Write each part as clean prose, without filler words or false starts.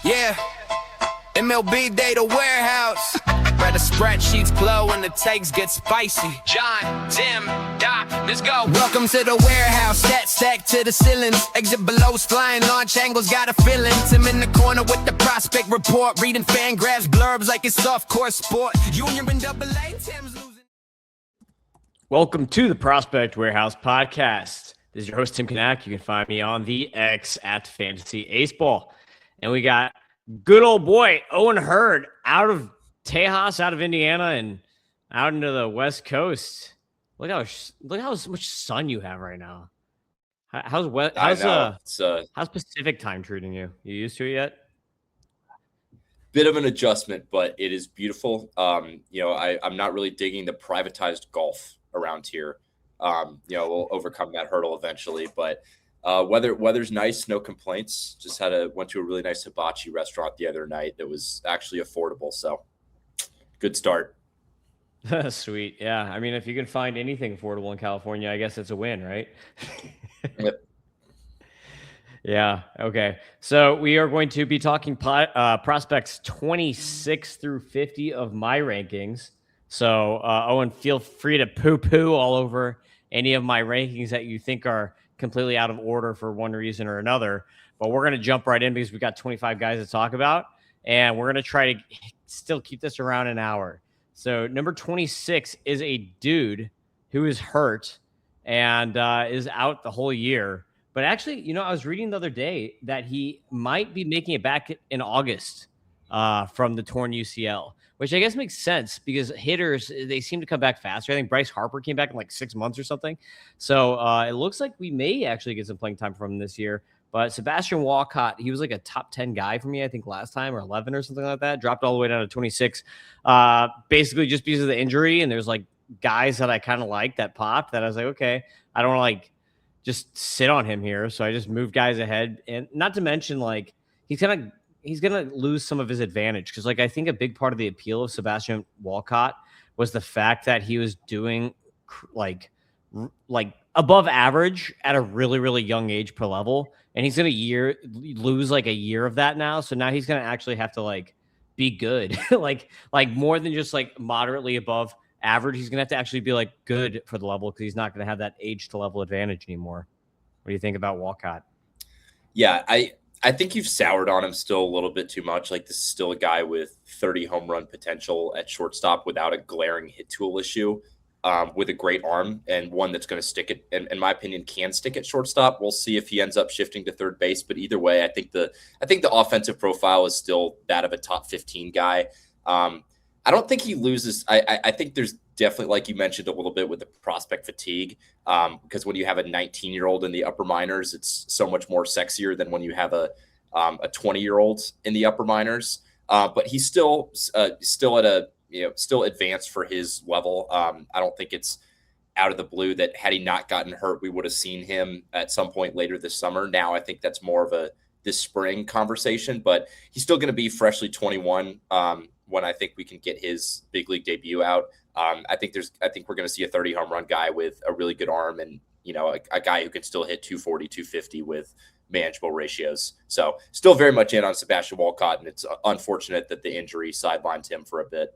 Yeah, MLB Data Warehouse. Where the spreadsheets flow and the takes get spicy. John, Tim, Doc, let's go. Welcome to the warehouse. Stats stacked to the ceilings. Exit below's flying. Launch angles got a feeling. Tim in the corner with the prospect report. Reading fan graphs, blurbs like it's soft court sport. Junior and double A, Tim's losing. Welcome to the Prospect Warehouse podcast. This is your host, Tim Kanak. You can find me on the X at Fantasy Aceball. And we got good old boy Owen Hurd out of Tejas, out of Indiana, and out into the West Coast. Look how much sun you have right now. How's Pacific time treating you? You used to it yet? Bit of an adjustment, but it is beautiful. I'm not really digging the privatized golf around here. We'll overcome that hurdle eventually, but weather's nice, no complaints. Just went to a really nice hibachi restaurant the other night that was actually affordable. So good start. Sweet. Yeah. I mean, if you can find anything affordable in California, I guess it's a win, right? Yep. Yeah. Okay. So we are going to be talking prospects 26 through 50 of my rankings. So Owen, feel free to poo-poo all over any of my rankings that you think are completely out of order for one reason or another. But we're going to jump right in because we've got 25 guys to talk about, and we're going to try to still keep this around an hour. So number 26 is a dude who is hurt and is out the whole year. But actually, I was reading the other day that he might be making it back in August from the torn UCL, which I guess makes sense because hitters, they seem to come back faster. I think Bryce Harper came back in like 6 months or something. So it looks like we may actually get some playing time from him this year. But Sebastian Walcott, he was like a top 10 guy for me, I think last time, or 11 or something like that. Dropped all the way down to 26, basically just because of the injury. And there's like guys that I kind of like that popped that I was like, okay, I don't want to like just sit on him here. So I just moved guys ahead. And not to mention like he's going to lose some of his advantage because like I think a big part of the appeal of Sebastian Walcott was the fact that he was doing like above average at a really, really young age per level. And he's going to lose like a year of that now. So now he's going to actually have to like be good, like more than just like moderately above average. He's going to have to actually be like good for the level because he's not going to have that age to level advantage anymore. What do you think about Walcott? Yeah, I think you've soured on him still a little bit too much. Like this is still a guy with 30 home run potential at shortstop without a glaring hit tool issue. With a great arm and one that's going to stick it, and in my opinion, can stick at shortstop. We'll see if he ends up shifting to third base. But either way, I think the offensive profile is still that of a top 15 guy. I don't think he loses. I think there's definitely, like you mentioned a little bit with the prospect fatigue, because when you have a 19-year-old in the upper minors, it's so much more sexier than when you have a 20-year-old in the upper minors. But he's still at a still advanced for his level. I don't think it's out of the blue that had he not gotten hurt, we would have seen him at some point later this summer. Now I think that's more of a this spring conversation, but he's still going to be freshly 21 when I think we can get his big league debut out. I think we're going to see a 30 home run guy with a really good arm and, a guy who can still hit 240, 250 with manageable ratios. So still very much in on Sebastian Walcott, and it's unfortunate that the injury sidelined him for a bit.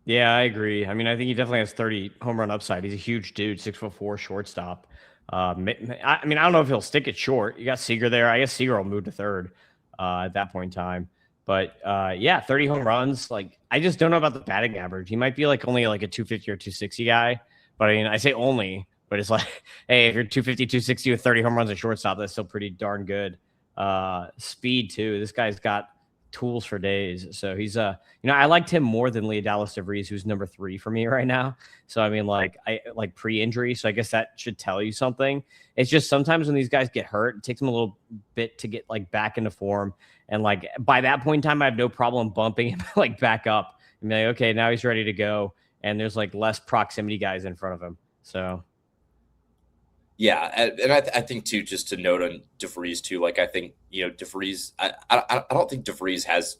Yeah, I agree. I mean, I think he definitely has 30 home run upside. He's a huge dude, 6'4" shortstop. I don't know if he'll stick it short. You got Seager there. I guess Seager will move to third at that point in time. But 30 home runs. Like, I just don't know about the batting average. He might be like only like a 250 or 260 guy. But I mean, I say only, but it's like, hey, if you're 250, 260 with 30 home runs at shortstop, that's still pretty darn good. Speed too. This guy's got tools for days. So he's I liked him more than Leodalis DeVries, who's number 3 for me right now. So I mean, like I like pre-injury, so I guess that should tell you something. It's just sometimes when these guys get hurt, it takes them a little bit to get like back into form. And like by that point in time, I have no problem bumping him like back up and be like, okay, now he's ready to go. And there's like less proximity guys in front of him. So yeah, and I think too, just to note on DeVries too, like I think DeVries, I don't think DeVries has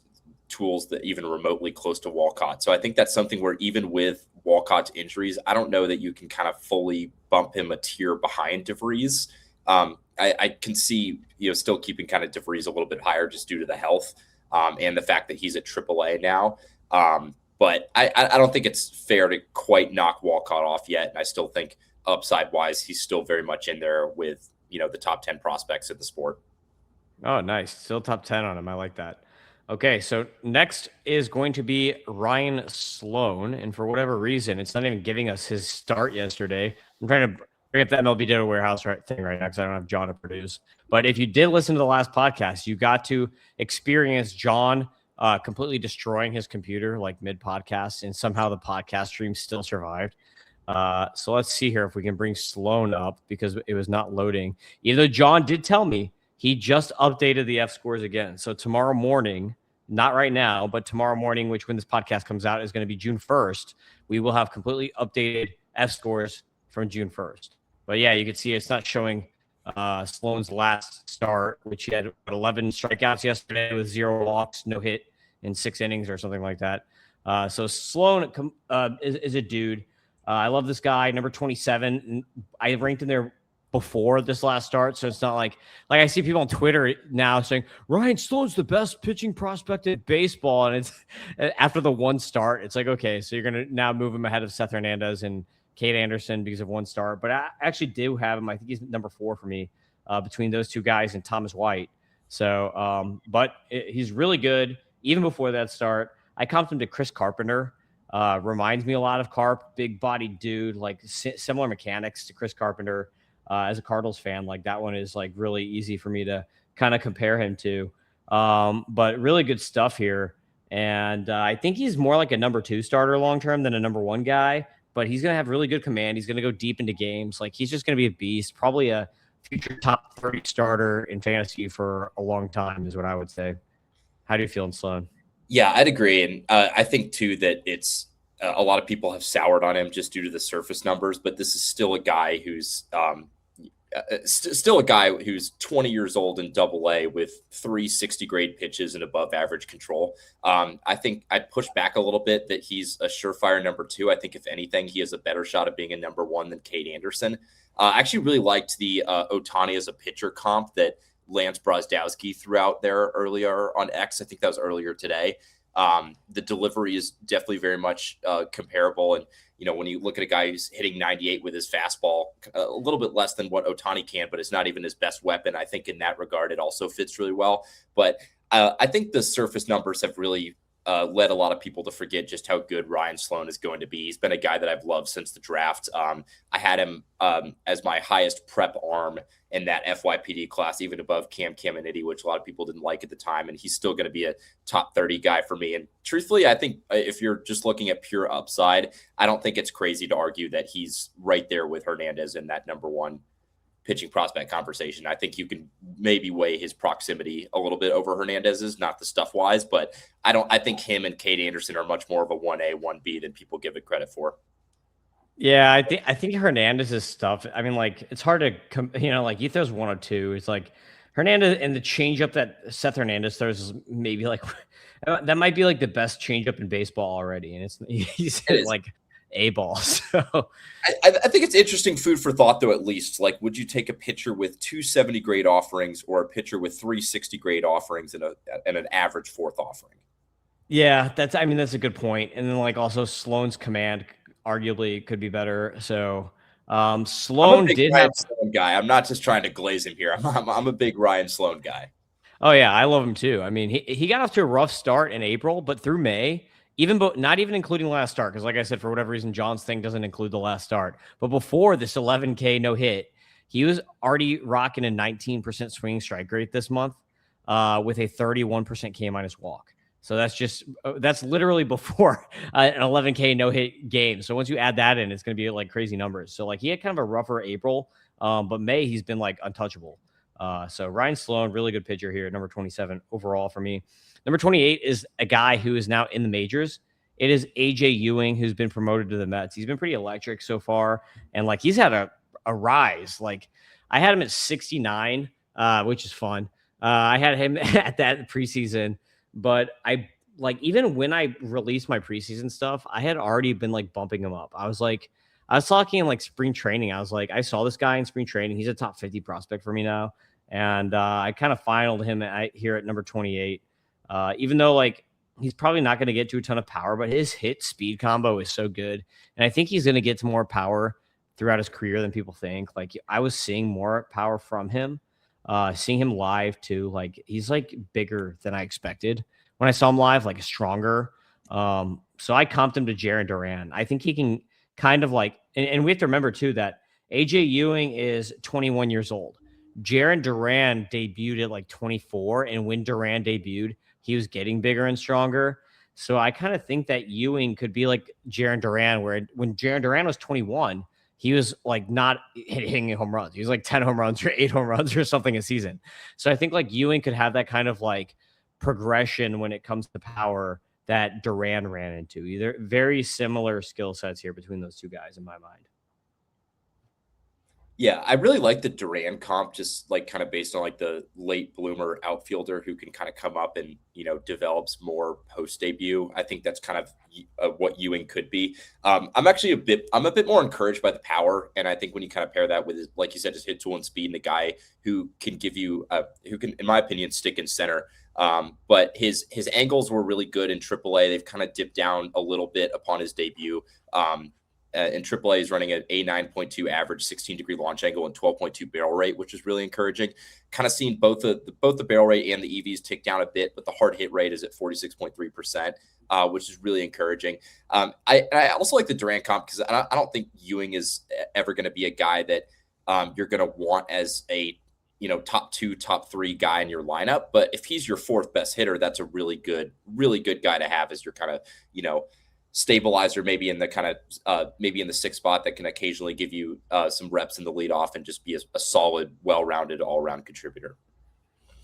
tools that even remotely close to Walcott. So I think that's something where even with Walcott's injuries, I don't know that you can kind of fully bump him a tier behind DeVries. I can see, still keeping kind of DeVries a little bit higher just due to the health and the fact that he's at AAA now. But I don't think it's fair to quite knock Walcott off yet. And I still think upside wise, he's still very much in there with, the top 10 prospects of the sport. Oh, nice. Still top 10 on him. I like that. Okay, so next is going to be Ryan Sloan. And for whatever reason, it's not even giving us his start yesterday. I'm trying to bring up that MLB DW warehouse thing right now because I don't have John to produce. But if you did listen to the last podcast, you got to experience John completely destroying his computer like mid-podcast, and somehow the podcast stream still survived. So let's see here if we can bring Sloan up because it was not loading. Even though John did tell me he just updated the F scores again. So tomorrow morning, not right now, but tomorrow morning, which when this podcast comes out is going to be June 1st, we will have completely updated F scores from June 1st. But yeah, you can see it's not showing Sloan's last start, which he had 11 strikeouts yesterday with 0 walks, no hit in 6 innings or something like that. So Sloan is a dude. I love this guy, number 27. I ranked him there before this last start, so it's not like I see people on Twitter now saying Ryan Sloan's the best pitching prospect in baseball, and it's after the one start, it's like, okay, so you're gonna now move him ahead of Seth Hernandez and Cade Anderson because of one start. But I actually do have him. I think he's number 4 for me between those two guys and Thomas White. So, but he's really good even before that start. I comped him to Chris Carpenter. Reminds me a lot of Carp, big bodied dude, like similar mechanics to Chris Carpenter. As a Cardinals fan, like that one is like really easy for me to kind of compare him to. But really good stuff here. And I think he's more like a number 2 starter long-term than a number 1 guy, but he's going to have really good command. He's going to go deep into games. Like he's just going to be a beast, probably a future top 30 starter in fantasy for a long time is what I would say. How do you feel in Sloan? Yeah, I'd agree. And I think too, that it's a lot of people have soured on him just due to the surface numbers, but this is still a guy who's, still a guy who's 20 years old in AA with 360 grade pitches and above average control. I think I'd push back a little bit that he's a surefire number 2. I think if anything, he has a better shot of being a number 1 than Cade Anderson. I actually really liked the Ohtani as a pitcher comp that Lance Brozdowski threw out there earlier on X. I think that was earlier today. The delivery is definitely very much comparable. And, when you look at a guy who's hitting 98 with his fastball, a little bit less than what Ohtani can, but it's not even his best weapon. I think in that regard, it also fits really well. But I think the surface numbers have really led a lot of people to forget just how good Ryan Sloan is going to be. He's been a guy that I've loved since the draft. I had him as my highest prep arm in that FYPD class, even above Cam Caminiti, which a lot of people didn't like at the time. And he's still going to be a top 30 guy for me. And truthfully, I think if you're just looking at pure upside, I don't think it's crazy to argue that he's right there with Hernandez in that number 1 pitching prospect conversation. I think you can maybe weigh his proximity a little bit over Hernandez's, not the stuff wise, but I think him and Cade Anderson are much more of a 1A, 1B than people give it credit for. Yeah, I think Hernandez's stuff. I mean, like it's hard to, like he throws 102. It's like Hernandez and the changeup that Seth Hernandez throws is maybe like that might be like the best changeup in baseball already, and he's hit like A ball. So I think it's interesting food for thought, though. At least, like, would you take a pitcher with 270 grade offerings or a pitcher with 360 grade offerings and an average 4th offering? Yeah, that's a good point. And then like also Sloan's command arguably could be better. So Sloan did have Sloan guy. I'm not just trying to glaze him here. I'm a big Ryan Sloan guy. Oh yeah, I love him too. I mean, he got off to a rough start in April, but through May, not even including the last start, because like I said, for whatever reason, John's thing doesn't include the last start. But before this 11K no hit, he was already rocking a 19% swinging strike rate this month with a 31% K minus walk. So that's literally before an 11K no hit game. So once you add that in, it's going to be like crazy numbers. So like he had kind of a rougher April, but May he's been like untouchable. So Ryan Sloan, really good pitcher here at number 27 overall for me. Number 28 is a guy who is now in the majors. It is AJ Ewing, who's been promoted to the Mets. He's been pretty electric so far. And like, he's had a rise. Like I had him at 69, which is fun. I had him at that preseason, but I like, even when I released my preseason stuff, I had already been like bumping him up. I was like, I was talking in like spring training. I was like, I saw this guy in spring training. He's a top 50 prospect for me now. And I kind of finaled him here at number 28. Even though like he's probably not going to get to a ton of power, but his hit speed combo is so good. And I think he's going to get to more power throughout his career than people think. Like I was seeing more power from him, seeing him live too. Like he's like bigger than I expected when I saw him live, like stronger. So I comped him to Jaron Duran. I think he can kind of like, and we have to remember too that AJ Ewing is 21 years old. Jaron Duran debuted at like 24, and when Duran debuted, he was getting bigger and stronger. So I kind of think that Ewing could be like Jaron Duran, where when Jaron Duran was 21, he was like not hitting home runs. He was like 10 home runs or 8 home runs or something a season. So I think like Ewing could have that kind of like progression when it comes to power that Duran ran into. Either very similar skill sets here between those two guys in my mind. Yeah, I really like the Duran comp, just like kind of based on like the late bloomer outfielder who can kind of come up and, develops more post debut. I think that's kind of what Ewing could be. I'm a bit more encouraged by the power. And I think when you kind of pair that with, like you said, his hit tool and speed, and the guy who can give you, who can, in my opinion, stick in center. But his angles were really good in AAA. They've kind of dipped down a little bit upon his debut. In AAA, is running at a 9.2 average, 16-degree launch angle, and 12.2 barrel rate, which is really encouraging. Kind of seen both the barrel rate and the EVs tick down a bit, but the hard hit rate is at 46.3%, which is really encouraging. I also like the Duran comp because I don't think Ewing is ever going to be a guy that you're going to want as a top 2, top 3 guy in your lineup. But if he's your 4th best hitter, that's a really good guy to have as your kind of stabilizer, maybe in the kind of maybe in the 6th spot that can occasionally give you some reps in the leadoff and just be a solid, well-rounded, all-around contributor.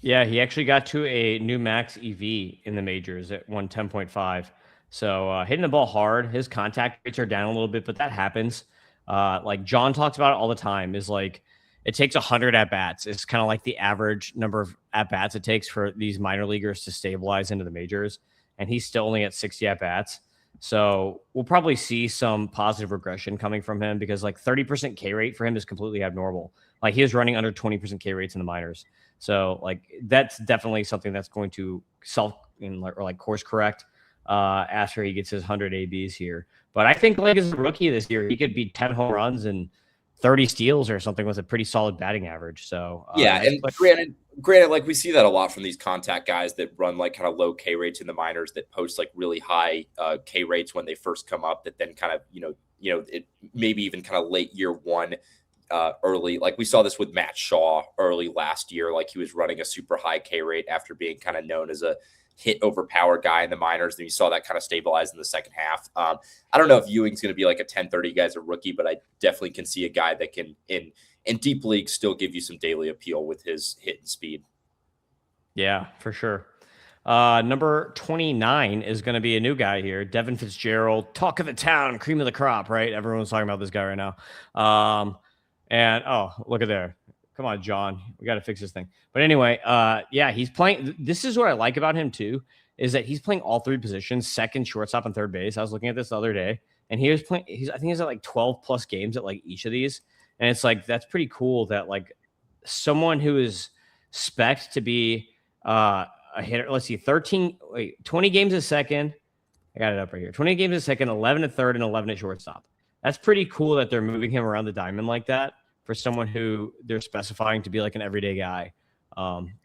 Yeah, he actually got to a new max EV in the majors at 110.5. So hitting the ball hard, his contact rates are down a little bit, but that happens. Like John talks about it all the time, is like it takes 100 at bats. It's kind of like the average number of at bats it takes for these minor leaguers to stabilize into the majors, and he's still only at 60 at bats. So we'll probably see some positive regression coming from him because like 30% K rate for him is completely abnormal. Like he is running under 20% K rates in the minors. So like that's definitely something that's going to course correct after he gets his 100 ABs here. But I think like as a rookie this year, he could be 10 home runs and 30 steals or something with a pretty solid batting average. So yeah, and granted, like we see that a lot from these contact guys that run like kind of low K rates in the minors that post like really high K rates when they first come up, that then kind of it maybe even kind of late year one early. Like we saw this with Matt Shaw early last year. Like he was running a super high K rate after being kind of known as a hit overpower guy in the minors. Then you saw that kind of stabilize in the second half. I don't know if Ewing's going to be like a 10-30 guy as a rookie, but I definitely can see a guy that can in deep leagues still give you some daily appeal with his hit and speed. Yeah, for sure. Number 29 is going to be a new guy here, Devin Fitzgerald, talk of the town, cream of the crop, right? Everyone's talking about this guy right now. And look at there. Come on, John. We got to fix this thing. But anyway, yeah, he's playing. This is what I like about him too, is that he's playing all 3 positions, second, shortstop, and third base. I was looking at this the other day, and he was playing. I think he's at like 12 plus games at like each of these, and it's like that's pretty cool that like someone who is spec'd to be a hitter. Let's see, 20 games a second. I got it up right here. 20 games a second, 11 at third, and 11 at shortstop. That's pretty cool that they're moving him around the diamond like that for someone who they're specifying to be like an everyday guy.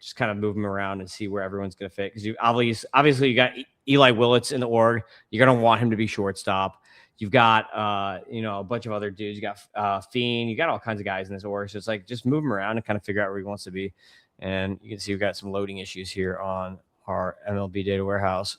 Just kind of move him around and see where everyone's going to fit. Because you obviously you got Eli Willits in the org. You're going to want him to be shortstop. You've got a bunch of other dudes. You got Fiend. You got all kinds of guys in this org. So it's like just move him around and kind of figure out where he wants to be. And you can see we've got some loading issues here on our MLB data warehouse.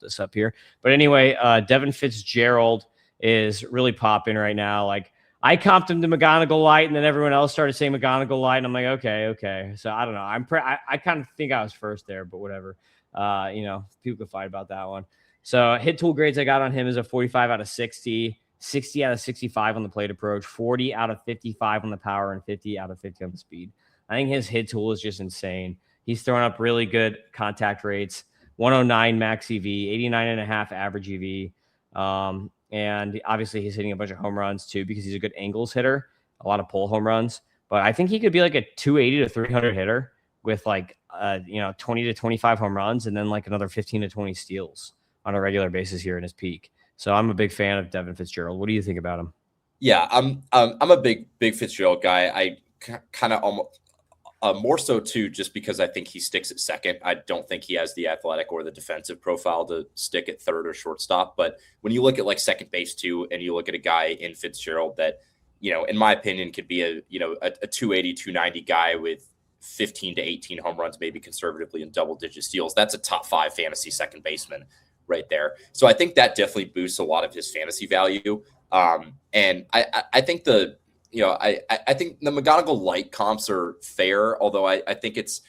This up here. But anyway, Devin Fitzgerald is really popping right now. Like I comped him to McGonagall Light, and then everyone else started saying McGonagall Light, and I'm like, okay. So I don't know. I kind of think I was first there, but whatever. People could fight about that one. So hit tool grades I got on him is a 45 out of 60, 60 out of 65 on the plate approach, 40 out of 55 on the power, and 50 out of 50 on the speed. I think his hit tool is just insane. He's throwing up really good contact rates, 109 max EV, 89.5 average EV. And obviously he's hitting a bunch of home runs too because he's a good angles hitter, a lot of pull home runs. But I think he could be like a 280 to 300 hitter with like 20 to 25 home runs and then like another 15 to 20 steals on a regular basis here in his peak. So I'm a big fan of Devin Fitzgerald. What do you think about him? Yeah, I'm a big Fitzgerald guy. I kind of almost more so too, just because I think he sticks at second. I don't think he has the athletic or the defensive profile to stick at third or shortstop. But when you look at like second base too, and you look at a guy in Fitzgerald that, in my opinion, could be a 280, 290 guy with 15 to 18 home runs, maybe conservatively in double-digit steals. That's a top 5 fantasy second baseman right there. So I think that definitely boosts a lot of his fantasy value. And I think I think the McGonagall light comps are fair, although I think it's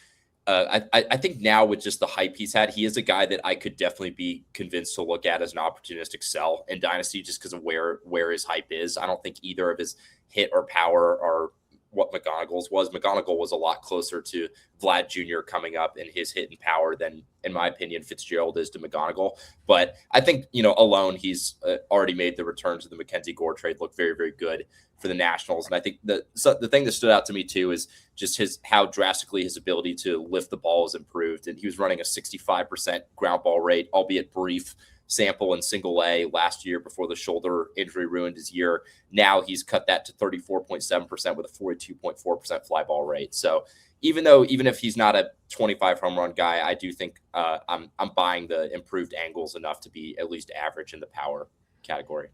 I think now with just the hype he's had, he is a guy that I could definitely be convinced to look at as an opportunistic sell in Dynasty just because of where his hype is. I don't think either of his hit or power are what McGonagall's was. McGonagall was a lot closer to Vlad Jr. coming up in his hit and power than, in my opinion, Fitzgerald is to McGonagall. But I think, alone, he's already made the return to the Mackenzie Gore trade look very, very good for the Nationals. And I think the thing that stood out to me, too, is just how drastically his ability to lift the ball has improved. And he was running a 65% ground ball rate, albeit brief sample in single A last year before the shoulder injury ruined his year. Now he's cut that to 34.7% with a 42.4% fly ball rate. So even if he's not a 25 home run guy, I do think I'm buying the improved angles enough to be at least average in the power category.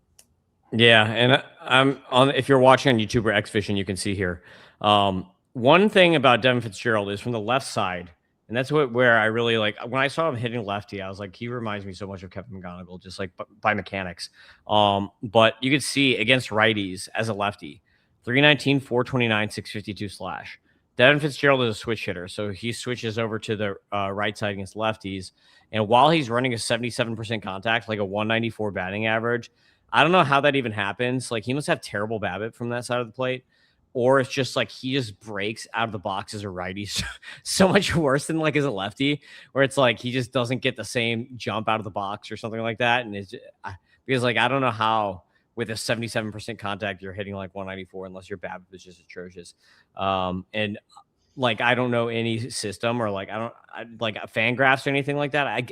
Yeah, and I'm on. If you're watching on YouTube or Xvision, you can see here. One thing about Devin Fitzgerald is from the left side. And that's where I really like when I saw him hitting lefty, I was like, he reminds me so much of Kevin McGonagall, just like by mechanics. But you could see against righties as a lefty, 319, 429, 652 slash. Devin Fitzgerald is a switch hitter, so he switches over to the right side against lefties. And while he's running a 77% contact, like a 194 batting average, I don't know how that even happens. Like he must have terrible BABIP from that side of the plate. Or it's just like he just breaks out of the box as a righty so much worse than like as a lefty, where it's like he just doesn't get the same jump out of the box or something like that. And it's just, because like I don't know how with a 77% contact you're hitting like 194 unless your BABIP is just atrocious. And like I don't know any system or like like Fangraphs or anything like that.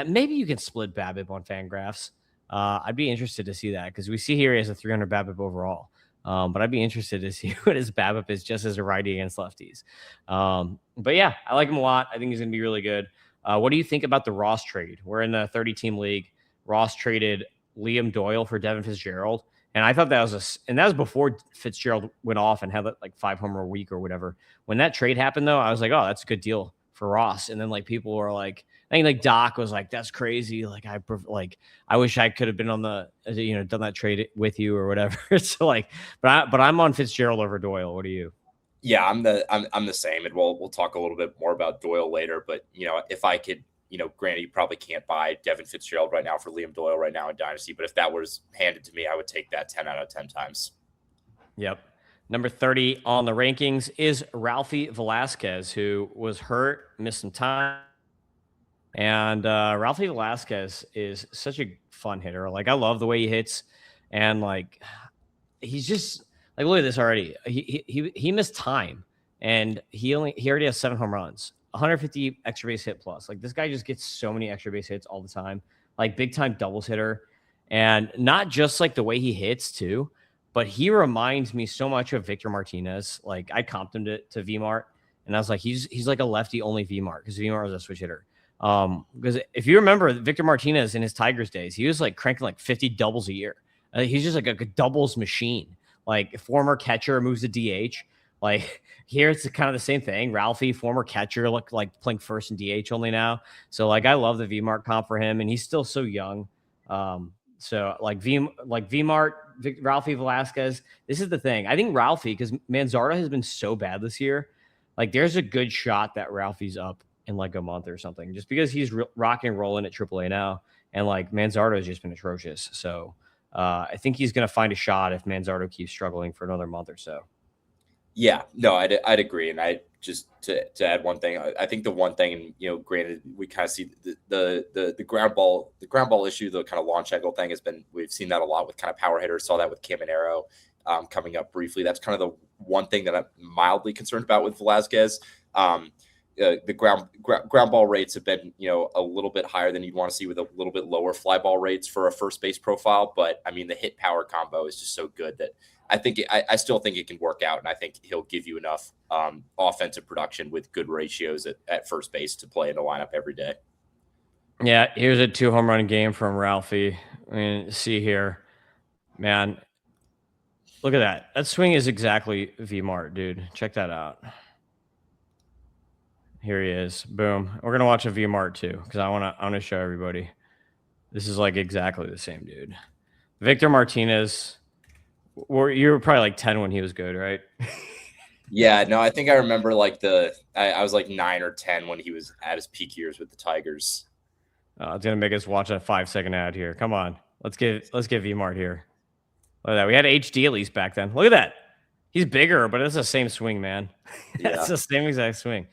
Maybe you can split BABIP on Fangraphs. I'd be interested to see that because we see here he has a 300 BABIP overall. But I'd be interested to see what his BABIP is just as a righty against lefties. But yeah, I like him a lot. I think he's going to be really good. What do you think about the Ross trade? We're in the 30-team league. Ross traded Liam Doyle for Devin Fitzgerald. And I thought that was before Fitzgerald went off and had like 5 homer a week or whatever. When that trade happened, though, I was like, oh, that's a good deal for Ross. And then like people were like, I think like Doc was like, that's crazy. Like I wish I could have been on the, done that trade with you or whatever. So like, but I'm on Fitzgerald over Doyle. What are you? Yeah, I'm the same. And we'll talk a little bit more about Doyle later, but if I could, granted you probably can't buy Devin Fitzgerald right now for Liam Doyle right now in Dynasty, but if that was handed to me, I would take that 10 out of 10 times. Yep. Number 30 on the rankings is Ralphie Velasquez, who was hurt, missed some time. And Ralphie Velasquez is such a fun hitter. Like I love the way he hits, and like he's just like look at this already. He missed time, and he already has 7 home runs, 150 extra base hit plus. Like this guy just gets so many extra base hits all the time. Like big time doubles hitter, and not just like the way he hits too, but he reminds me so much of Victor Martinez. Like I comped him to Vmart, and I was like he's like a lefty only Vmart because Vmart was a switch hitter. Because if you remember Victor Martinez in his Tigers days, he was like cranking like 50 doubles a year. He's just like a doubles machine, like former catcher moves to DH. Like here, it's kind of the same thing. Ralphie, former catcher, look like playing first in DH only now. So like, I love the VMart comp for him, and he's still so young. So like VMart, Ralphie Velasquez. This is the thing. I think Ralphie, because Manzardo has been so bad this year, like there's a good shot that Ralphie's up in like a month or something, just because he's rocking and rolling at AAA now, and like Manzardo has just been atrocious. So I think he's going to find a shot if Manzardo keeps struggling for another month or so. Yeah, no, I'd agree, and I just to add one thing, I think the one thing, and granted, we kind of see the ground ball issue, the kind of launch angle thing we've seen that a lot with kind of power hitters. Saw that with Caminero coming up briefly. That's kind of the one thing that I'm mildly concerned about with Velasquez. The ground ball rates have been, a little bit higher than you'd want to see with a little bit lower fly ball rates for a first base profile. But I mean, the hit power combo is just so good that I still think it can work out. And I think he'll give you enough offensive production with good ratios at first base to play in the lineup every day. Yeah. Here's a 2 home run game from Ralphie. I mean, see here, man, look at that. That swing is exactly V-Mart, dude. Check that out. Here he is. Boom. We're going to watch a V-Mart too, because I want to show everybody. This is like exactly the same dude. Victor Martinez, you were probably like 10 when he was good, right? Yeah, no, I think I remember like I was like 9 or 10 when he was at his peak years with the Tigers. It's going to make us watch a 5-second ad here. Come on. Let's get V-Mart here. Look at that. We had HD at least back then. Look at that. He's bigger, but it's the same swing, man. It's the same exact swing.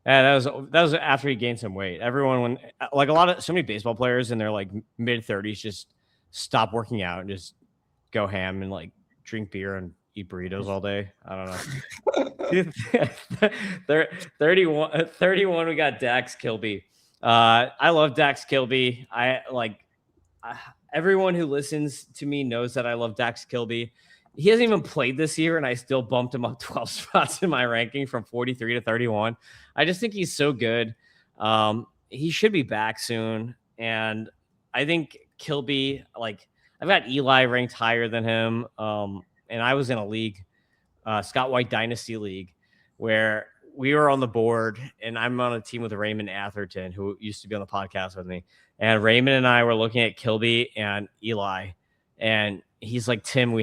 Yeah, that was after he gained some weight. Everyone, so many baseball players in their like mid 30s just stop working out and just go ham and like drink beer and eat burritos all day. I don't know. 31. We got Dax Kilby. I love Dax Kilby. Everyone who listens to me knows that I love Dax Kilby. He hasn't even played this year, and I still bumped him up 12 spots in my ranking from 43 to 31. I just think he's so good. He should be back soon. And I think Kilby, I've got Eli ranked higher than him. And I was in a league, Scott White Dynasty League, where we were on the board, and I'm on a team with Raymond Atherton, who used to be on the podcast with me. And Raymond and I were looking at Kilby and Eli, and he's like, Tim,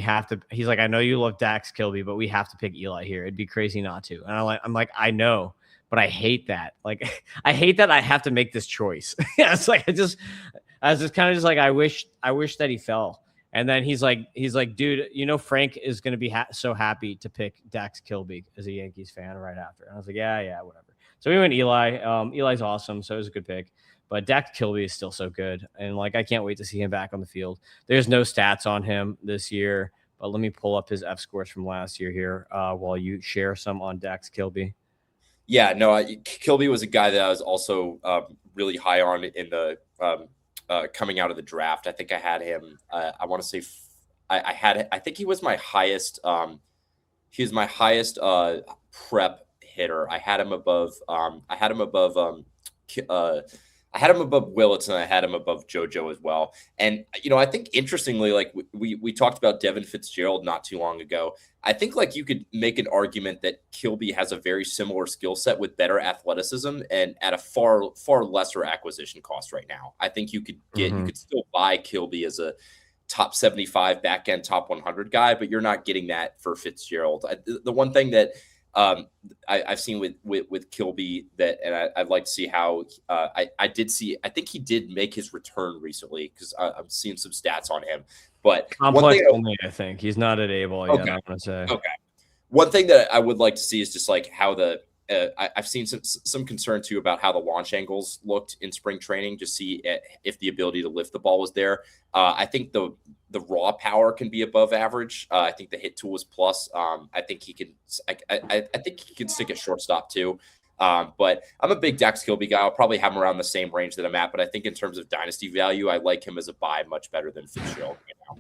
he's like, I know you love Dax Kilby, but we have to pick Eli here. It'd be crazy not to. And I'm like, I know, but I hate that. Like, I hate that I have to make this choice. It's like, I was just kind of like, I wish that he fell. And then he's like, dude, Frank is going to be so happy to pick Dax Kilby as a Yankees fan right after. And I was like, yeah, whatever. So we went Eli. Eli's awesome. So it was a good pick. But Dax Kilby is still so good. And I can't wait to see him back on the field. There's no stats on him this year, but let me pull up his F scores from last year here while you share some on Dax Kilby. Yeah, no, Kilby was a guy that I was also really high on in the coming out of the draft. I think I had him. I want to say I think he was my highest. He was my highest prep hitter. I had him above. I had him above Willits, and I had him above JoJo as well. And, I think interestingly, we talked about Devin Fitzgerald not too long ago. I think you could make an argument that Kilby has a very similar skill set with better athleticism and at a far, far lesser acquisition cost right now. I think you could you could still buy Kilby as a top 75 back end, top 100 guy, but you're not getting that for Fitzgerald. The one thing that I've seen with Kilby and I'd like to see how I think he did make his return recently because I'm seeing some stats on him. But complex only, I think he's not at A-ball yet. Okay. I'm gonna say. Okay. One thing that I would like to see is just how I've seen some concern too about how the launch angles looked in spring training. Just see if the ability to lift the ball was there. I think the raw power can be above average. I think the hit tool is plus. I think he can. I think he can stick at shortstop too. But I'm a big Dax Kilby guy. I'll probably have him around the same range that I'm at. But I think in terms of dynasty value, I like him as a buy much better than Fitzgerald right now.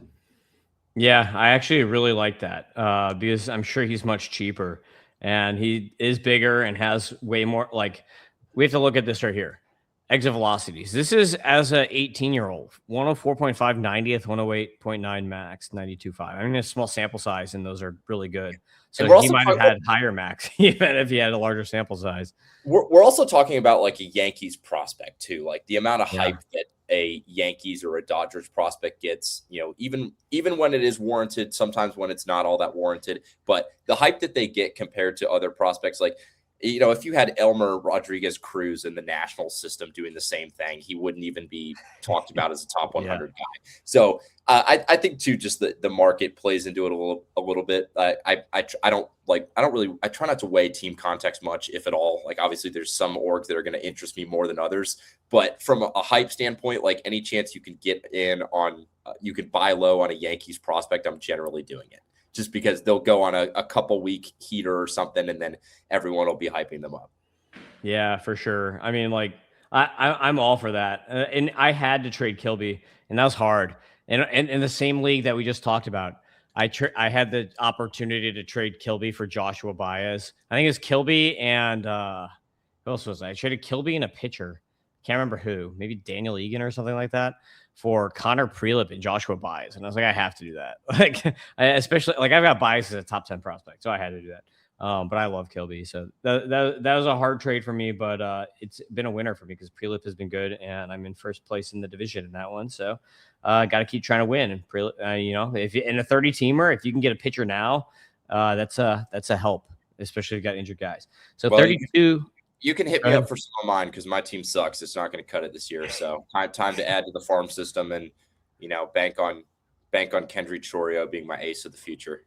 Yeah, I actually really like that because I'm sure he's much cheaper and he is bigger and has way more. We have to look at this right here. Exit velocities. This is as a 18-year-old, 104.5 90th, 108.9 max, 92.5. I mean, a small sample size, and those are really good. So he might have had higher max, even if he had a larger sample size. We're also talking about a Yankees prospect too, the amount of hype that a Yankees or a Dodgers prospect gets, even when it is warranted, sometimes when it's not all that warranted, but the hype that they get compared to other prospects, if you had Elmer Rodriguez Cruz in the national system doing the same thing, he wouldn't even be talked about as a top 100 guy. So I think too, just the market plays into it a little bit. I try not to weigh team context much, if at all. Like, obviously there's some orgs that are going to interest me more than others, but from a hype standpoint, like any chance you can get in on, you can buy low on a Yankees prospect, I'm generally doing it. Just because they'll go on a couple week heater or something, and then everyone will be hyping them up. Yeah, for sure. I mean, like I'm all for that, and I had to trade Kilby, and that was hard. And in the same league that we just talked about, I had the opportunity to trade Kilby for Joshua Baez. I think it was Kilby and who else was I traded Kilby and a pitcher. Can't remember who. Maybe Daniel Egan or something like that, for Connor Prelip and Joshua Baez. And I was like, I have to do that. Like, especially like I've got Baez as a top 10 prospect, so I had to do that. But I love Kilby. So that was a hard trade for me, but it's been a winner for me because Prelip has been good, and I'm in first place in the division in that one. So got to keep trying to win. And Prelip, if you in a 30 teamer, if you can get a pitcher now, that's a help, especially if you got injured guys. So 32. You can hit me up for some of mine because my team sucks. It's not going to cut it this year. So time to add to the farm system and, bank on Kendry Chorio being my ace of the future.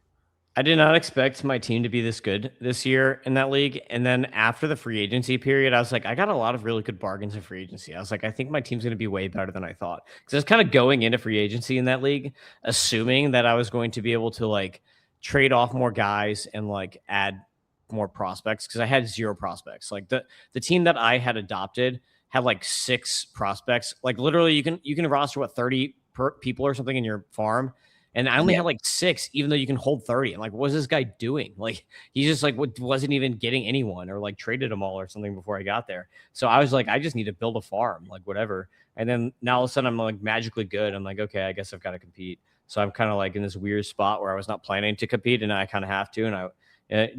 I did not expect my team to be this good this year in that league. And then after the free agency period, I was like, I got a lot of really good bargains in free agency. I was like, I think my team's going to be way better than I thought. Because I was kind of going into free agency in that league, assuming that I was going to be able to like trade off more guys and like add more prospects, because I had 0 prospects. Like the team that I had adopted had like 6 prospects. Like literally you can roster 30 people or something in your farm, and I only had like 6, even though you can hold 30. I'm like, what was this guy doing? Like, he just like wasn't even getting anyone, or like traded them all or something before I got there. So I was like, I just need to build a farm, like whatever. And then now all of a sudden I'm like magically good. I'm like, okay, I guess I've got to compete. So I'm kind of like in this weird spot where I was not planning to compete, and I kind of have to. And I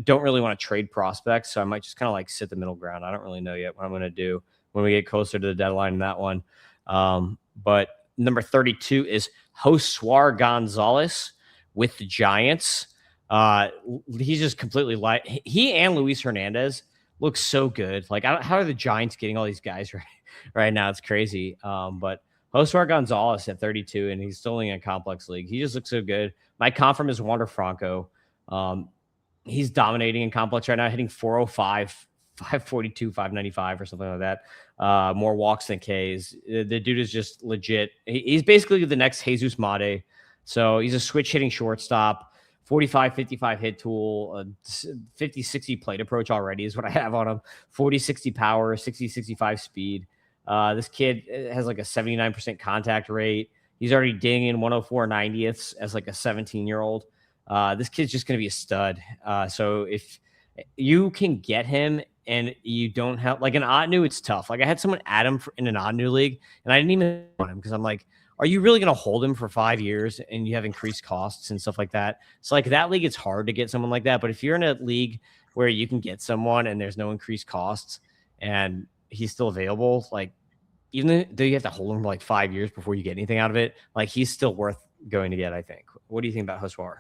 don't really want to trade prospects, so I might just kind of like sit the middle ground. I don't really know yet what I'm going to do when we get closer to the deadline in that one. But number 32 is Josuar Gonzalez with the Giants. He's just completely light. He and Luis Hernandez look so good. Like, how are the Giants getting all these guys right now? It's crazy. But Josuar Gonzalez at 32, and he's still in a complex league. He just looks so good. My comp from is Wander Franco. He's dominating in complex right now, hitting 405, 542, 595 or something like that. More walks than Ks. The dude is just legit. He's basically the next Jesus Mate. So he's a switch hitting shortstop, 45, 55 hit tool, 50, 60 plate approach already is what I have on him. 40, 60 power, 60, 65 speed. This kid has like a 79% contact rate. He's already dinging 104 90ths as like a 17-year-old. This kid's just going to be a stud. So if you can get him and you don't have like an Otnu, it's tough. Like I had someone add him in an Otnu league, and I didn't even want him because I'm like, are you really going to hold him for 5 years and you have increased costs and stuff like that? So like that league, it's hard to get someone like that. But if you're in a league where you can get someone and there's no increased costs and he's still available, like even though you have to hold him for like 5 years before you get anything out of it, like he's still worth going to get, I think. What do you think about Josuar?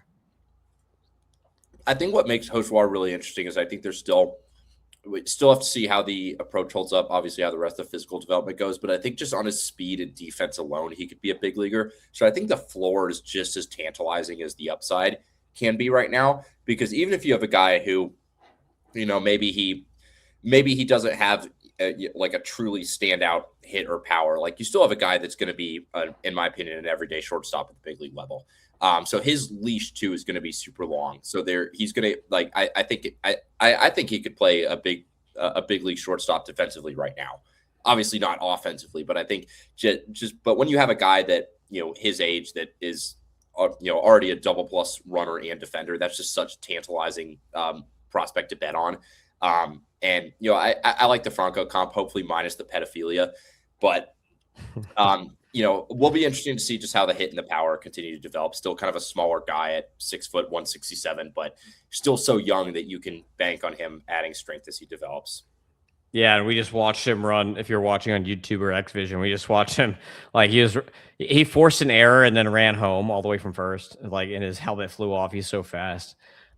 I think what makes Josuar really interesting is I think we still have to see how the approach holds up, obviously how the rest of the physical development goes, but I think just on his speed and defense alone, he could be a big leaguer. So I think the floor is just as tantalizing as the upside can be right now, because even if you have a guy who, maybe he doesn't have like a truly standout hit or power, like you still have a guy that's going to be, in my opinion, an everyday shortstop at the big league level. So his leash too is going to be super long. So he's going to like, I think he could play a big league shortstop defensively right now. Obviously not offensively, but I think but when you have a guy that, his age that is, already a double plus runner and defender, that's just such tantalizing prospect to bet on. And I like the Franco comp, hopefully minus the pedophilia, but we'll be interesting to see just how the hit and the power continue to develop. Still kind of a smaller guy at 6 foot, 167, but still so young that you can bank on him adding strength as he develops. Yeah, and we just watched him run. If you're watching on YouTube or Xvision, we just watched him. Like he forced an error and then ran home all the way from first. Like, and his helmet flew off. He's so fast.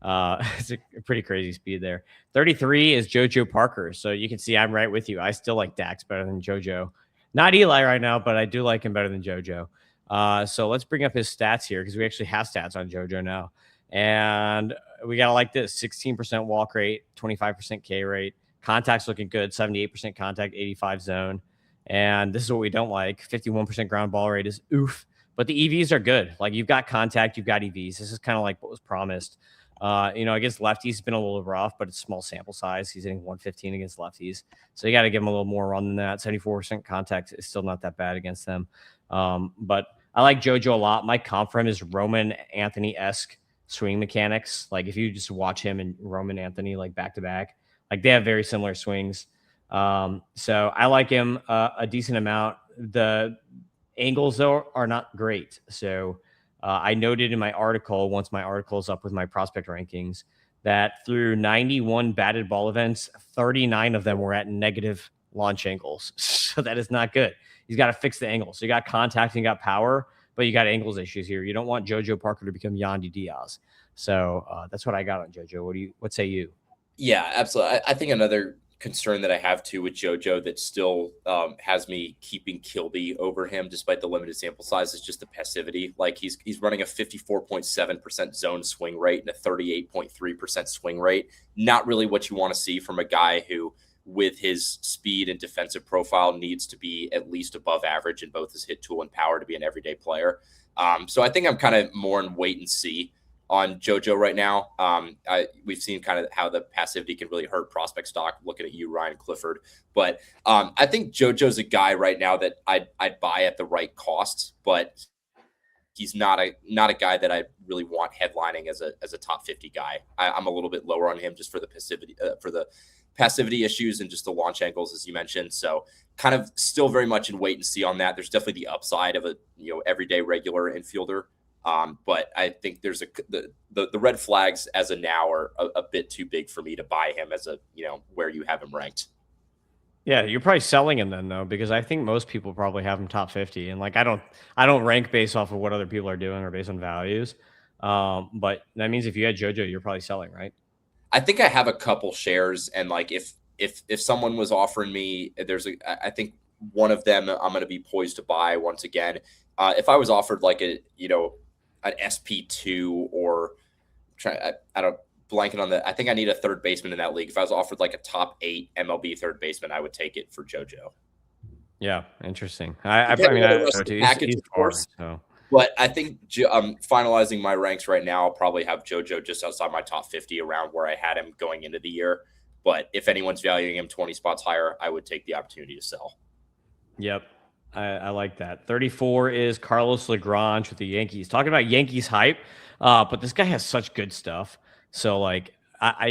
It's a pretty crazy speed there. 33 is JoJo Parker. So you can see I'm right with you. I still like Dax better than JoJo. Not Eli right now, but I do like him better than JoJo. So let's bring up his stats here because we actually have stats on JoJo now. And we got to like this 16% walk rate, 25% K rate. Contact's looking good, 78% contact, 85 zone. And this is what we don't like. 51% ground ball rate is oof. But the EVs are good. Like you've got contact, you've got EVs. This is kind of like what was promised. Against lefties, it's been a little rough, but it's small sample size. He's hitting 115 against lefties. So you got to give him a little more run than that. 74% contact is still not that bad against them. But I like JoJo a lot. My comp for him is Roman Anthony-esque swing mechanics. Like if you just watch him and Roman Anthony like back to back, like they have very similar swings. So I like him a decent amount. The angles though are not great. So I noted in my article, once my article is up with my prospect rankings, that through 91 batted ball events, 39 of them were at negative launch angles. So that is not good. He's got to fix the angles. So you got contact and you got power, but you got angles issues here. You don't want JoJo Parker to become Yandy Diaz. So that's what I got on JoJo. What say you? Yeah, absolutely. I think another concern that I have too with JoJo that still has me keeping Kilby over him despite the limited sample size is just the passivity. Like he's running a 54.7% zone swing rate and a 38.3% swing rate. Not really what you want to see from a guy who, with his speed and defensive profile, needs to be at least above average in both his hit tool and power to be an everyday player. So I think I'm kind of more in wait and see on JoJo right now. We've seen kind of how the passivity can really hurt prospect stock, looking at you, Ryan Clifford. But I think JoJo's a guy right now that I'd buy at the right cost, but he's not a guy that I really want headlining as a top 50 guy. I'm a little bit lower on him just for the passivity issues and just the launch angles, as you mentioned. So kind of still very much in wait and see on that. There's definitely the upside of a everyday regular infielder. But I think there's the red flags as of now are a bit too big for me to buy him as where you have him ranked. Yeah, you're probably selling him then though, because I think most people probably have him top 50, and like I don't rank based off of what other people are doing or based on values. But that means if you had JoJo, you're probably selling, right? I think I have a couple shares, and like if someone was offering me, I think one of them I'm going to be poised to buy once again. If I was offered like an SP2 or I don't blanket on I think I need a third baseman in that league. If I was offered like a top 8 MLB third baseman, I would take it for JoJo. Yeah, interesting. I mean, package, of course. So. But I think finalizing my ranks right now, I'll probably have JoJo just outside my top 50, around where I had him going into the year. But if anyone's valuing him 20 spots higher, I would take the opportunity to sell. Yep. I like that. 34 is Carlos Lagrange with the Yankees. Talking about Yankees hype, but this guy has such good stuff. So like I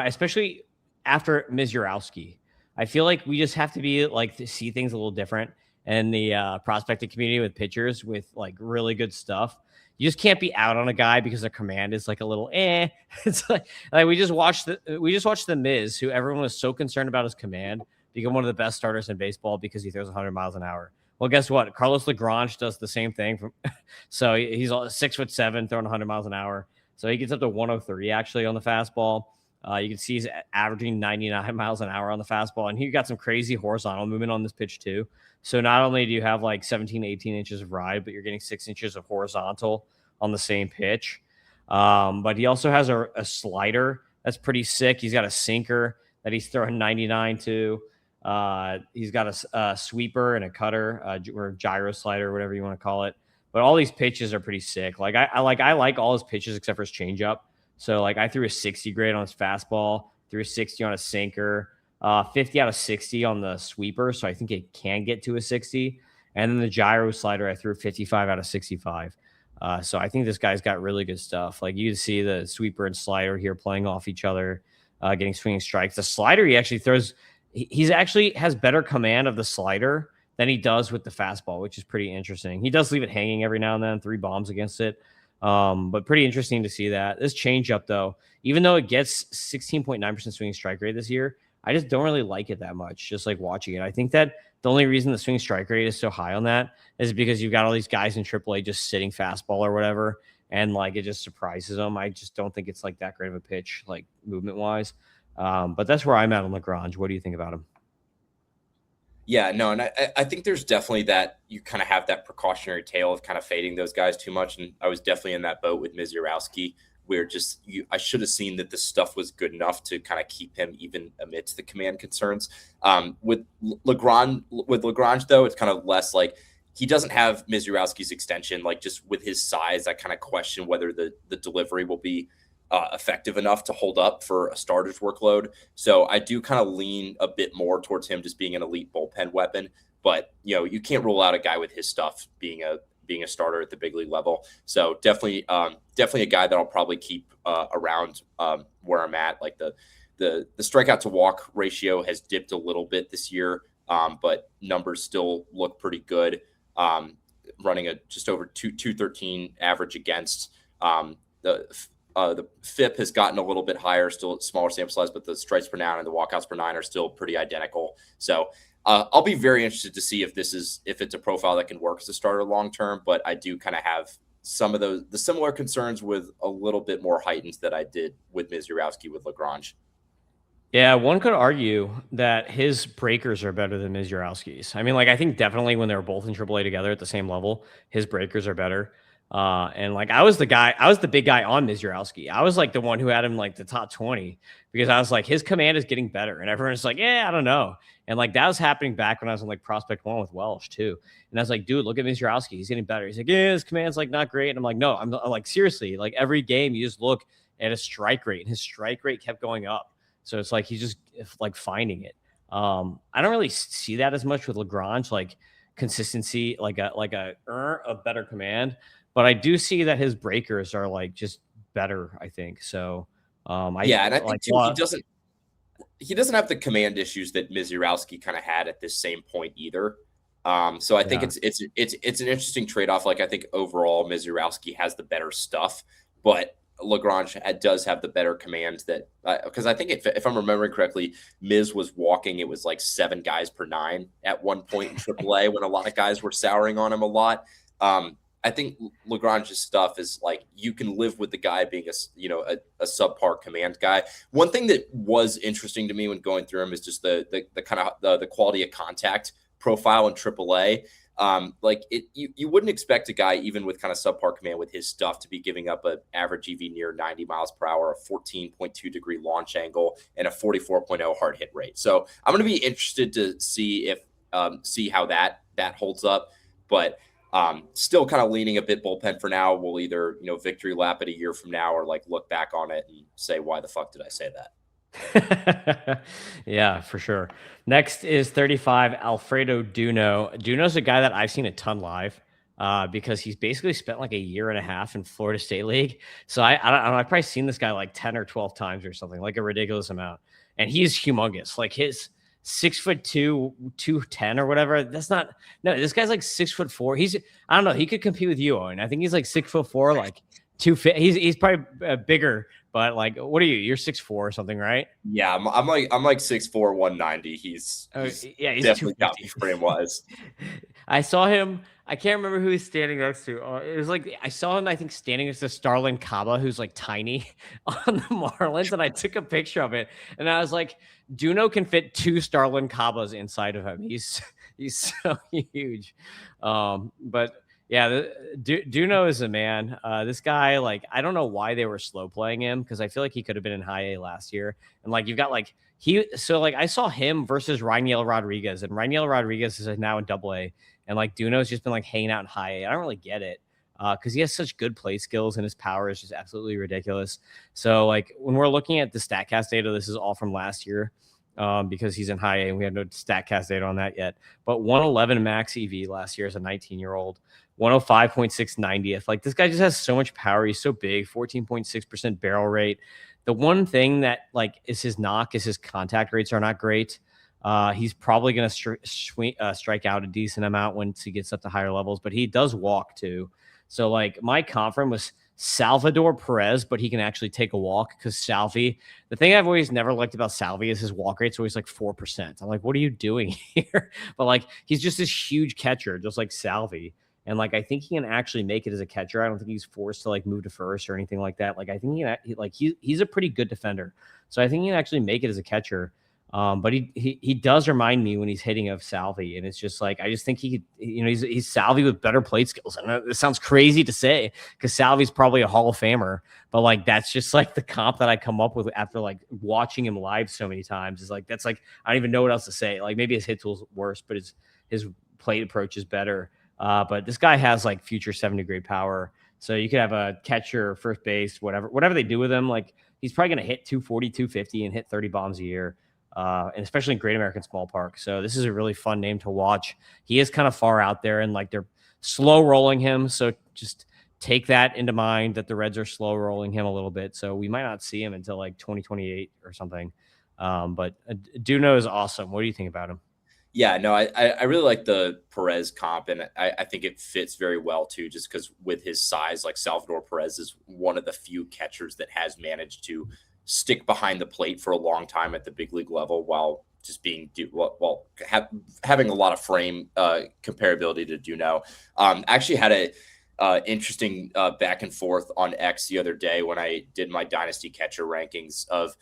especially after Mizurowski, I feel like we just have to be like to see things a little different. And the prospecting community with pitchers with like really good stuff, you just can't be out on a guy because their command is like a little eh. It's like we just watched the Miz, who everyone was so concerned about his command, become one of the best starters in baseball because he throws 100 miles an hour. Well, guess what? Carlos Lagrange does the same thing. So he's 6'7", throwing 100 miles an hour. So he gets up to 103 actually on the fastball. You can see he's averaging 99 miles an hour on the fastball, and he got some crazy horizontal movement on this pitch too. So not only do you have like 17, 18 inches of ride, but you're getting 6 inches of horizontal on the same pitch. But he also has a slider that's pretty sick. He's got a sinker that he's throwing 99 to. He's got a sweeper and a cutter, or gyro slider, whatever you want to call it. But all these pitches are pretty sick. Like I like all his pitches except for his changeup. So like I threw a 60 grade on his fastball, threw a 60 on a sinker, 50 out of 60 on the sweeper. So I think it can get to a 60. And then the gyro slider, I threw 55 out of 65. So I think this guy's got really good stuff. Like you can see the sweeper and slider here playing off each other, getting swinging strikes. The slider he actually throws. He's actually has better command of the slider than he does with the fastball, which is pretty interesting. He does leave it hanging every now and then, 3 bombs against it. But pretty interesting to see that. This changeup, though, even though it gets 16.9% swinging strike rate this year, I just don't really like it that much, just like watching it. I think that the only reason the swing strike rate is so high on that is because you've got all these guys in AAA just sitting fastball or whatever. and like it just surprises him. I just don't think it's like that great of a pitch, like movement wise. But that's where I'm at on Lagrange. What do you think about him? Yeah, no, and I think there's definitely that you kind of have that precautionary tale of kind of fading those guys too much. And I was definitely in that boat with Mizurowski, where I should have seen that the stuff was good enough to kind of keep him even amidst the command concerns. Lagrange though, it's kind of less like he doesn't have Mizurowski's extension. Like just with his size, I kind of question whether the delivery will be effective enough to hold up for a starter's workload. So I do kind of lean a bit more towards him just being an elite bullpen weapon. But you can't rule out a guy with his stuff being a starter at the big league level. So definitely a guy that I'll probably keep around where I'm at. Like the strikeout to walk ratio has dipped a little bit this year, but numbers still look pretty good. Running a just over 213 average against. The FIP has gotten a little bit higher, still smaller sample size, but the strikes per nine and the walkouts per nine are still pretty identical. So I'll be very interested to see if it's a profile that can work as a starter long term. But I do kind of have some of the similar concerns with a little bit more heightened that I did with Mizurowski with Lagrange. Yeah, one could argue that his breakers are better than Mizurowski's. I mean, like I think definitely when they were both in AAA together at the same level, his breakers are better. And like I was the big guy on Mizurowski. I was like the one who had him like the top 20 because I was like, his command is getting better. And everyone's like, yeah, I don't know. And like that was happening back when I was in like Prospect 1 with Welsh too. And I was like, dude, look at Mizurowski. He's getting better. He's like, yeah, his command's like not great. And I'm like, no, I'm like, seriously, like every game you just look at his strike rate and his strike rate kept going up. So it's like he's just like finding it. I don't really see that as much with Lagrange, like consistency, like a better command. But I do see that his breakers are like just better, I think. So and I think too, he doesn't have the command issues that Mizurowski kind of had at this same point either. So I think it's an interesting trade-off. Like I think overall Mizurowski has the better stuff, but Lagrange does have the better command that because I think if I'm remembering correctly, Miz was walking, it was like 7 guys per 9 at one point in AAA when a lot of guys were souring on him a lot. I think Lagrange's stuff is like you can live with the guy being a subpar command guy. One thing that was interesting to me when going through him is just the kind of the quality of contact profile in AAA. You wouldn't expect a guy even with kind of subpar command with his stuff to be giving up an average EV near 90 miles per hour, a 14.2 degree launch angle, and a 44.0 hard hit rate. So I'm going to be interested to see how that holds up, but still kind of leaning a bit bullpen for now. We'll either, victory lap it a year from now or like look back on it and say, why the fuck did I say that? Yeah, for sure. Next is 35, Alfredo Duno. Duno's a guy that I've seen a ton live because he's basically spent like a year and a half in Florida State League. So I don't know, I've probably seen this guy like 10 or 12 times or something, like a ridiculous amount. And he's humongous. Like his 6'2", 210 or whatever. This guy's like 6'4". I don't know. He could compete with you, Owen. I think he's like 6'4", like 250. He's probably bigger, but like, what are you? You're 6'4" or something, right? Yeah, I'm like 6'4", 190. He's definitely got me frame wise. I saw him. I can't remember who he's standing next to. It was like I saw him, I think, standing next to Starlin Caba, who's like tiny on the Marlins, and I took a picture of it, and I was like, Duno can fit 2 Starlin Cabas inside of him. He's so huge. But yeah, Duno is a man. This guy, like, I don't know why they were slow playing him because I feel like he could have been in high A last year. And like you've got like I saw him versus Rainiel Rodriguez, and Rainiel Rodriguez is now in Double A. And like Duno's just been like hanging out in high A. I don't really get it because he has such good play skills and his power is just absolutely ridiculous. So like when we're looking at the StatCast data, this is all from last year because he's in high A and we have no StatCast data on that yet. But 111 max EV last year as a 19-year-old, 105.6 90th. Like this guy just has so much power. He's so big, 14.6% barrel rate. The one thing that like is his knock is his contact rates are not great. He's probably going to strike out a decent amount once he gets up to higher levels, but he does walk too. So like my confidence was Salvador Perez, but he can actually take a walk because Salvi, the thing I've always never liked about Salvi is his walk rate's always like 4%. I'm like, what are you doing here? But like, he's just this huge catcher, just like Salvi. And like, I think he can actually make it as a catcher. I don't think he's forced to like move to first or anything like that. Like, I think he's a pretty good defender. So I think he can actually make it as a catcher. But he does remind me when he's hitting of Salvi, and it's just like I just think he could, he's Salvi with better plate skills. And it sounds crazy to say because Salvi's probably a Hall of Famer, but like that's just like the comp that I come up with after like watching him live so many times. Is like that's like I don't even know what else to say. Like maybe his hit tool's worse, but his plate approach is better. But this guy has like future 70 grade power. So you could have a catcher, first base, whatever they do with him. Like he's probably going to hit 240, 250 and hit 30 bombs a year. And especially in Great American Small Park. So this is a really fun name to watch. He is kind of far out there and like they're slow rolling him. So just take that into mind that the Reds are slow rolling him a little bit. So we might not see him until like 2028 or something. But Duno is awesome. What do you think about him? Yeah, no, I really like the Perez comp, and I think it fits very well too, just because with his size, like Salvador Perez is one of the few catchers that has managed to stick behind the plate for a long time at the big league level while just being having a lot of frame comparability to Duno. Actually had a interesting back and forth on X the other day when I did my dynasty catcher rankings of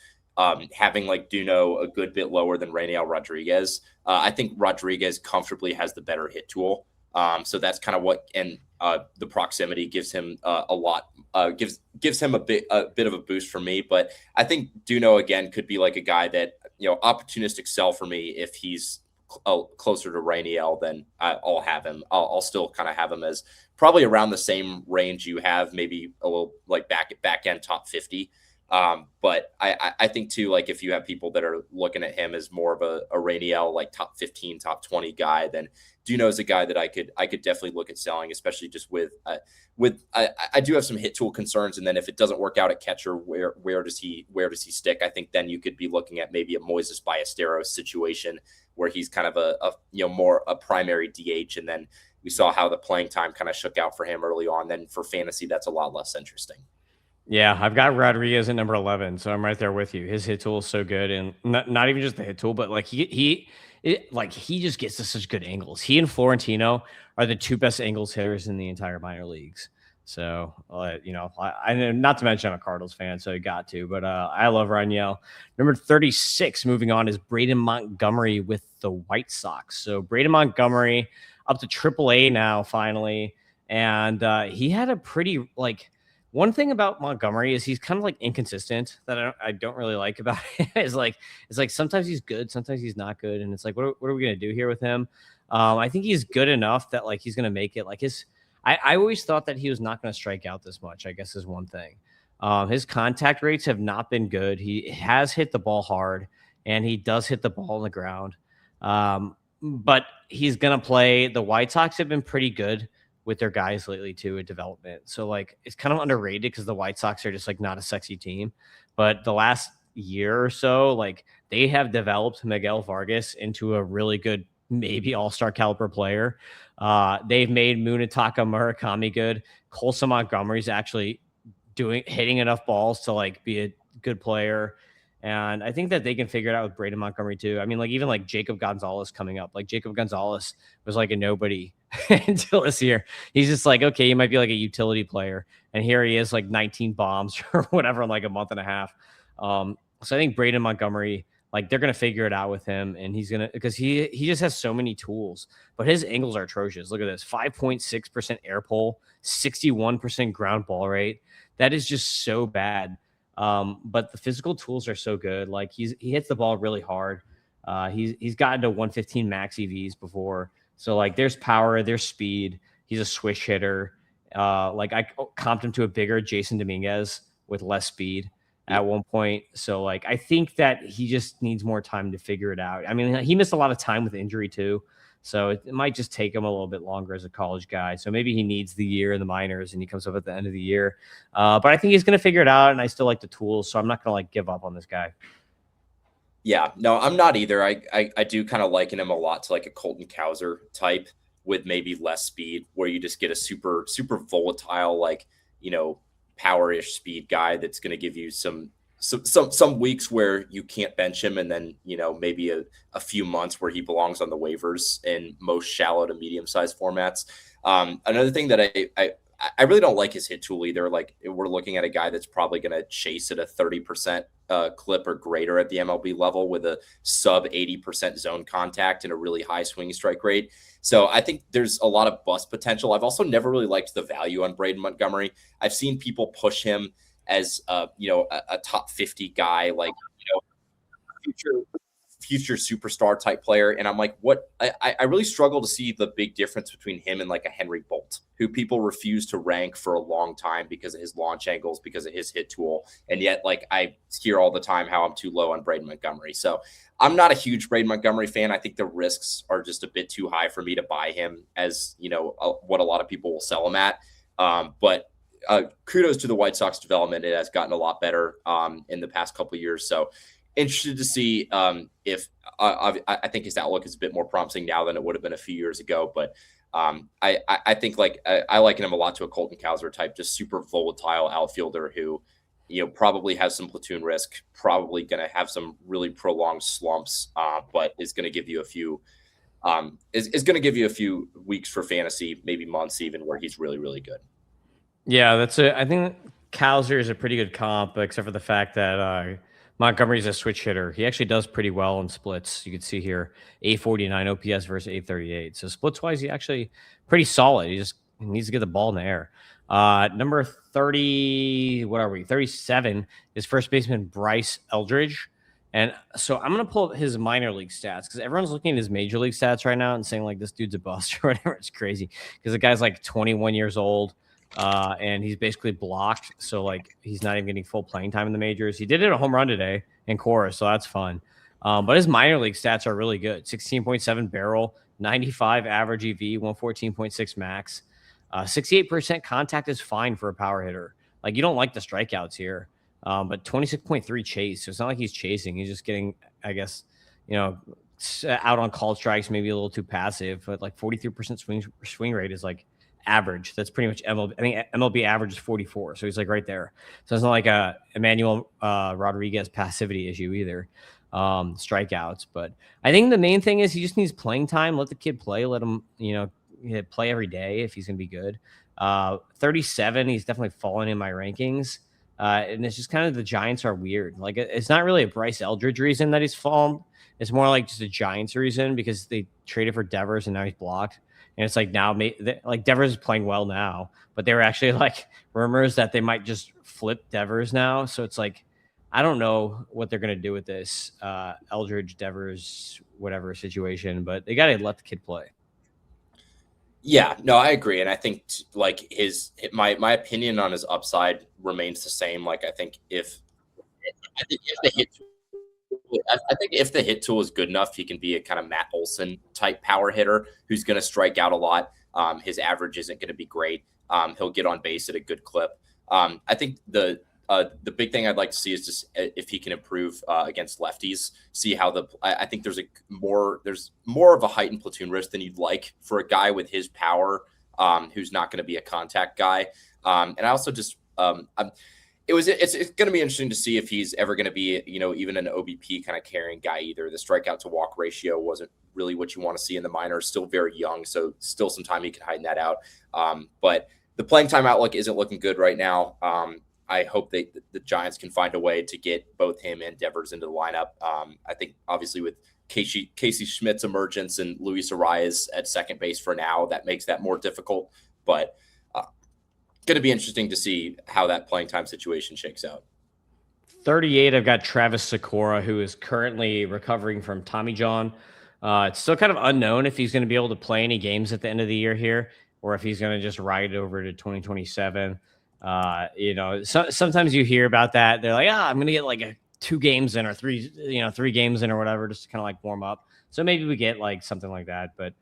having like Duno a good bit lower than Rainiel Rodriguez. I think Rodriguez comfortably has the better hit tool. So that's kind of what, and the proximity gives him a lot, gives him a bit of a boost for me. But I think Duno again could be like a guy that, opportunistic sell for me if he's closer to Rainiel. Then I'll have him. I'll still kind of have him as probably around the same range you have, maybe a little like back end top 50. But I think too, like if you have people that are looking at him as more of a Rainiel, like top 15, top 20 guy, then Duno is a guy that I could definitely look at selling, especially just with I do have some hit tool concerns. And then if it doesn't work out at catcher, where does he stick? I think then you could be looking at maybe a Moises Ballesteros situation where he's kind of a more a primary DH. And then we saw how the playing time kind of shook out for him early on. Then for fantasy, that's a lot less interesting. Yeah, I've got Rodriguez at number 11, so I'm right there with you. His hit tool is so good, and not even just the hit tool, but like he just gets to such good angles. He and Florentino are the two best angles hitters in the entire minor leagues. So, I know, not to mention I'm a Cardinals fan, so you got to, but I love Rainiel. Number 36, moving on, is Braden Montgomery with the White Sox. So Braden Montgomery up to AAA now, finally, and he had a pretty like. One thing about Montgomery is he's kind of like inconsistent that I don't really like about him. It's like sometimes he's good, sometimes he's not good, and it's like what are we gonna do here with him? I think he's good enough that like he's gonna make it. Like I always thought that he was not gonna strike out this much. I guess is one thing. His contact rates have not been good. He has hit the ball hard, and he does hit the ball on the ground. But he's gonna play. The White Sox have been pretty good with their guys lately too at development. So like it's kind of underrated because the White Sox are just like not a sexy team. But the last year or so, like they have developed Miguel Vargas into a really good, maybe all-star caliber player. They've made Munetaka Murakami good. Colson Montgomery's actually hitting enough balls to like be a good player. And I think that they can figure it out with Braden Montgomery too. I mean, like even like Jacob Gonzalez coming up, like Jacob Gonzalez was like a nobody until this year. He's just like, okay, he might be like a utility player. And here he is like 19 bombs or whatever in like a month and a half. So I think Braden Montgomery, like they're going to figure it out with him, and he's going to, because he just has so many tools, but his angles are atrocious. Look at this, 5.6% air pull, 61% ground ball rate. That is just so bad. But the physical tools are so good. Like he hits the ball really hard. He's gotten to 115 max EVs before. So like there's power, there's speed. He's a swish hitter. Like I comped him to a bigger Jason Dominguez with less speed at one point. So like I think that he just needs more time to figure it out. I mean, he missed a lot of time with injury too. So it might just take him a little bit longer as a college guy. So maybe he needs the year in the minors and he comes up at the end of the year. But I think he's going to figure it out, and I still like the tools. So I'm not going to like give up on this guy. Yeah, no, I'm not either. I do kind of liken him a lot to like a Colton Cowser type with maybe less speed, where you just get a super volatile, like, power-ish speed guy that's going to give you some some weeks where you can't bench him, and then maybe a few months where he belongs on the waivers in most shallow to medium sized formats. Another thing that I really don't like his hit tool either. Like, we're looking at a guy that's probably going to chase at a 30% clip or greater at the MLB level with a sub 80% zone contact and a really high swing strike rate. So I think there's a lot of bust potential. I've also never really liked the value on Braden Montgomery. I've seen people push him as a top 50 guy, like future superstar type player. And I'm like, what? I really struggle to see the big difference between him and like a Henry Bolt, who people refuse to rank for a long time because of his launch angles, because of his hit tool. And yet, like, I hear all the time how I'm too low on Braden Montgomery. So I'm not a huge Braden Montgomery fan. I think the risks are just a bit too high for me to buy him as, what a lot of people will sell him at. But kudos to the White Sox development. It has gotten a lot better in the past couple of years. So interested to see if I think his outlook is a bit more promising now than it would have been a few years ago. But I think I liken him a lot to a Colton Cowser type, just super volatile outfielder who, probably has some platoon risk, probably going to have some really prolonged slumps, but is going to give you a few is going to give you a few weeks for fantasy, maybe months even, where he's really, really good. Yeah, I think Cowser is a pretty good comp, except for the fact that Montgomery's a switch hitter. He actually does pretty well in splits. You can see here, 849 OPS versus 838. So splits-wise, he's actually pretty solid. He just needs to get the ball in the air. Number 30, what are we? 37 is first baseman Bryce Eldridge. And so I'm going to pull up his minor league stats because everyone's looking at his major league stats right now and saying, like, this dude's a bust or whatever. It's crazy because the guy's like 21 years old. And he's basically blocked, so like he's not even getting full playing time in the majors. He did it a home run today in Chorus, so that's fun. But his minor league stats are really good: 16.7 barrel, 95 average EV, 114.6 max, 68% contact is fine for a power hitter. Like, you don't like the strikeouts here, but 26.3 chase. So it's not like he's chasing; he's just getting, I guess, out on called strikes, maybe a little too passive. But like 43% swing rate is like average. That's pretty much MLB. I think MLB average is 44, so he's like right there. So it's not like a Emmanuel Rodriguez passivity issue either. Strikeouts, but I think the main thing is he just needs playing time. Let the kid play. Let him, play every day if he's going to be good. 37, he's definitely fallen in my rankings. And it's just kind of the Giants are weird. Like, it's not really a Bryce Eldridge reason that he's fallen. It's more like just a Giants reason because they traded for Devers and now he's blocked. And it's like now, like, Devers is playing well now, but there were actually like rumors that they might just flip Devers now. So it's like, I don't know what they're going to do with this Eldridge, Devers, whatever situation, but they got to let the kid play. Yeah, no, I agree. And I think like my opinion on his upside remains the same. Like, I think if the hit tool is good enough, he can be a kind of Matt Olson type power hitter who's going to strike out a lot. His average isn't going to be great. He'll get on base at a good clip. I think the big thing I'd like to see is just if he can improve against lefties. See how I think there's more of a heightened platoon risk than you'd like for a guy with his power, who's not going to be a contact guy. And I also just it's going to be interesting to see if he's ever going to be, even an OBP kind of carrying guy either. The strikeout to walk ratio wasn't really what you want to see in the minors. Still very young, so still some time he can heighten that out. But the playing time outlook isn't looking good right now. I hope the Giants can find a way to get both him and Devers into the lineup. I think obviously with Casey Schmidt's emergence and Luis Arias at second base for now, that makes that more difficult. But going to be interesting to see how that playing time situation shakes out. 38, I've got Travis Sikora, who is currently recovering from Tommy John. It's still kind of unknown if he's going to be able to play any games at the end of the year here, or if he's going to just ride over to 2027. Sometimes you hear about that. They're like, I'm going to get like 2 games in or 3 games in or whatever, just to kind of like warm up. So maybe we get like something like that, but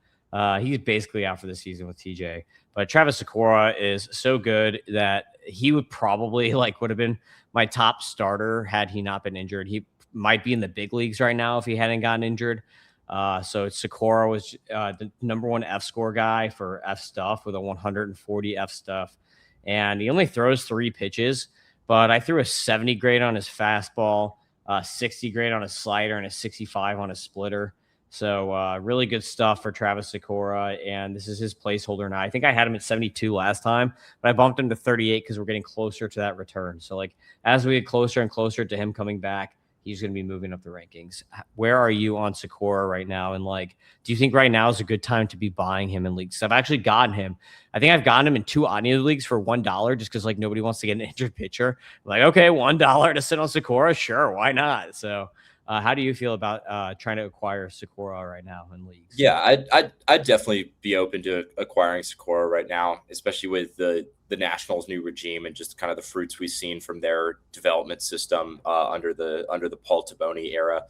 he's basically out for the season with TJ. But Travis Sikora is so good that he would probably would have been my top starter had he not been injured. He might be in the big leagues right now if he hadn't gotten injured. So Sikora was the number 1 F score guy for F stuff with a 140 F stuff. And he only throws 3 pitches, but I threw a 70 grade on his fastball, 60 grade on his slider, and a 65 on his splitter. So really good stuff for Travis Sikora, and this is his placeholder now. I think I had him at 72 last time, but I bumped him to 38 because we're getting closer to that return. So like as we get closer and closer to him coming back, he's going to be moving up the rankings. Where are you on Sikora right now? And like, do you think right now is a good time to be buying him in leagues? I've actually gotten him. I think I've gotten him in 2 Anya leagues for $1 just because like nobody wants to get an injured pitcher. I'm like, okay, $1 to sit on Sikora, sure, why not? So how do you feel about trying to acquire Sikora right now in leagues? Yeah, I'd definitely be open to acquiring Sikora right now, especially with the Nationals' new regime and just kind of the fruits we've seen from their development system under the Paul Taboni era.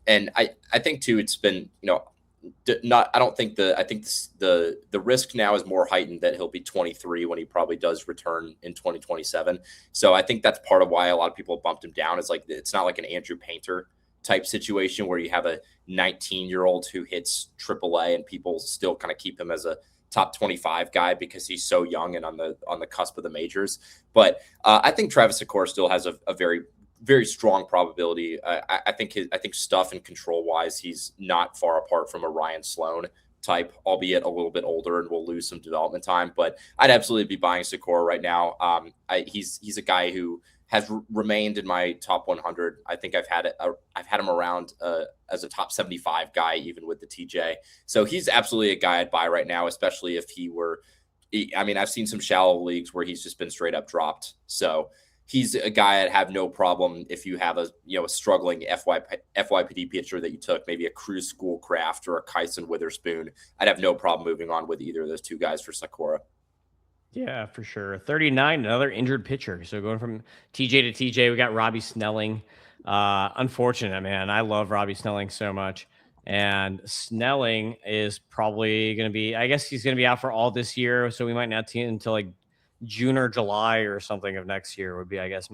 And I think too, it's been not. I don't think I think the risk now is more heightened that he'll be 23 when he probably does return in 2027. So I think that's part of why a lot of people bumped him down. Is like it's not like an Andrew Painter type situation where you have a 19-year-old who hits AAA and people still kind of keep him as a top 25 guy because he's so young and on the cusp of the majors. But I think Travis Sikora still has a very, very strong probability. I think stuff and control wise, he's not far apart from a Ryan Sloan type, albeit a little bit older and will lose some development time. But I'd absolutely be buying Sikora right now. He's a guy who has remained in my top 100. I think I've had him around as a top 75 guy, even with the TJ. So he's absolutely a guy I'd buy right now, especially if he were. I mean, I've seen some shallow leagues where he's just been straight up dropped. So he's a guy I'd have no problem if you have a struggling FYPD pitcher that you took, maybe a Cruz Schoolcraft or a Kyson Witherspoon. I'd have no problem moving on with either of those two guys for Sikora. Yeah, for sure. 39, another injured pitcher. So going from TJ to TJ, we got Robbie Snelling. Unfortunate, man. I love Robbie Snelling so much. And Snelling is probably going to be, I guess he's going to be out for all this year. So we might not see it until like June or July or something of next year would be, I guess,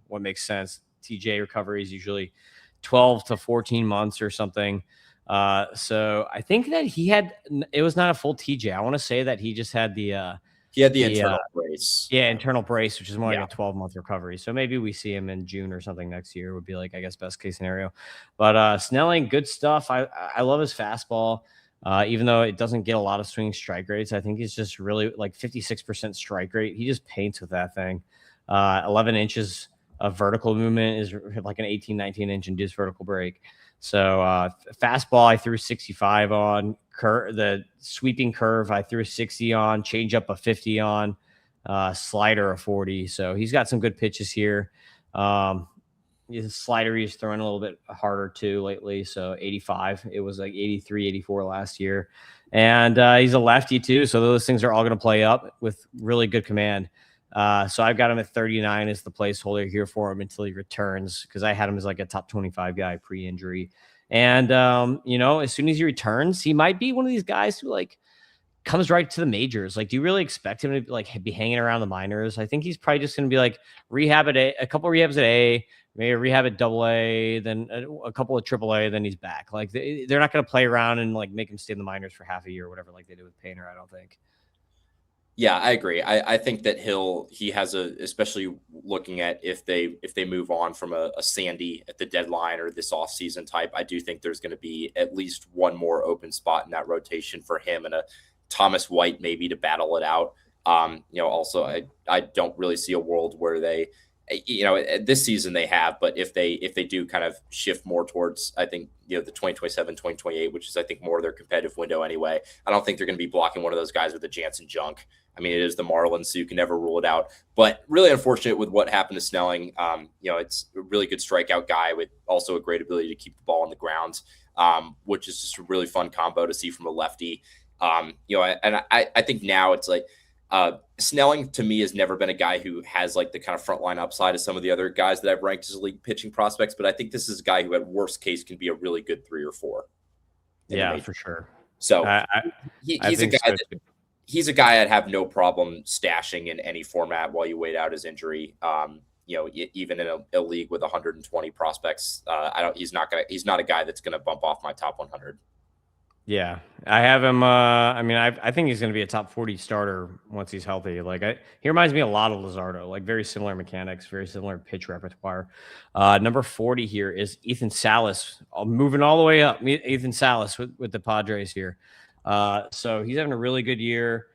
what makes sense. TJ recovery is usually 12 to 14 months or something. So I think that it was not a full TJ. I want to say that he just had he had the internal brace. Yeah, internal brace, which is more like a 12-month recovery. So maybe we see him in June or something next year would be like, I guess, best case scenario. But Snelling, good stuff. I love his fastball. Even though it doesn't get a lot of swinging strike rates, I think he's just really like 56% strike rate. He just paints with that thing. 11 inches of vertical movement is like an 18, 19-inch induced vertical break. So fastball, I threw 65 on. The sweeping curve, I threw a 60 on. Change up a 50 on. Slider a 40. So he's got some good pitches here. His slider he's throwing a little bit harder too lately. So 85. It was like 83, 84 last year. And he's a lefty too. So those things are all going to play up with really good command. So I've got him at 39 as the placeholder here for him until he returns, because I had him as like a top 25 guy pre-injury. And, as soon as he returns, he might be one of these guys who like comes right to the majors. Like, do you really expect him to like be hanging around the minors? I think he's probably just going to be like rehab at a couple of rehabs at A, maybe a rehab at AA, then a couple of AAA, then he's back. Like they're not going to play around and like make him stay in the minors for half a year or whatever, like they did with Painter, I don't think. Yeah, I agree. I think that he has especially looking at if they move on from a Sandy at the deadline or this offseason type, I do think there's going to be at least one more open spot in that rotation for him and a Thomas White maybe to battle it out. Also I don't really see a world where they, this season they have, but if they do kind of shift more towards, I think, the 2027, 2028, which is, I think, more of their competitive window anyway, I don't think they're going to be blocking one of those guys with a Jansen junk. I mean, it is the Marlins, so you can never rule it out. But really unfortunate with what happened to Snelling. It's a really good strikeout guy with also a great ability to keep the ball on the ground, which is just a really fun combo to see from a lefty. I think now it's like Snelling to me has never been a guy who has like the kind of frontline upside of some of the other guys that I've ranked as elite pitching prospects. But I think this is a guy who at worst case can be a really good 3 or 4. Yeah, for sure. So he's a guy I'd have no problem stashing in any format while you wait out his injury. Even in a league with 120 prospects, he's not a guy that's going to bump off my top 100. Yeah, I have him. I mean, I think he's going to be a top 40 starter once he's healthy. He reminds me a lot of Luzardo, like very similar mechanics, very similar pitch repertoire. Number 40 here is Ethan Salas, moving all the way up. Ethan Salas with the Padres here. So he's having a really good year.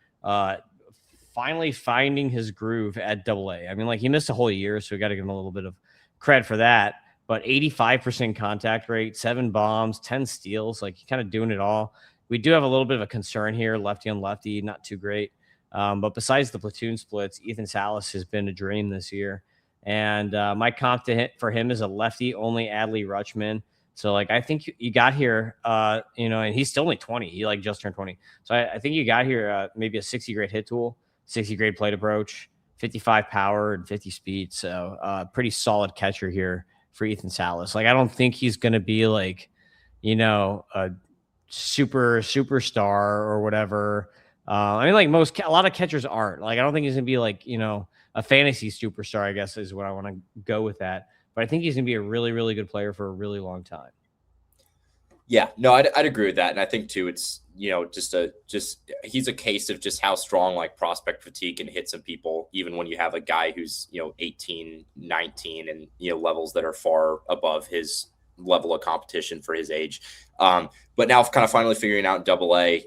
Finally finding his groove at Double A. I mean, like he missed a whole year, so we got to give him a little bit of credit for that. But 85% contact rate, 7 bombs, 10 steals, like kind of doing it all. We do have a little bit of a concern here, lefty on lefty, not too great. But besides the platoon splits, Ethan Salas has been a dream this year. And my comp for him is a lefty only Adley Rutschman. So like I think you got here, and he's still only 20. He like just turned 20. So I think you got here maybe a 60 grade hit tool, 60 grade plate approach, 55 power, and 50 speed. So pretty solid catcher here for Ethan Salas. Like, I don't think he's going to be like, a superstar or whatever. I mean, like a lot of catchers aren't. Like, I don't think he's going to be like, a fantasy superstar, I guess is what I want to go with that. But I think he's going to be a really, really good player for a really long time. Yeah, no, I'd agree with that. And I think too, it's, he's a case of just how strong like prospect fatigue can hit some people, even when you have a guy who's, 18, 19 and, levels that are far above his level of competition for his age. But now kind of finally figuring out Double A,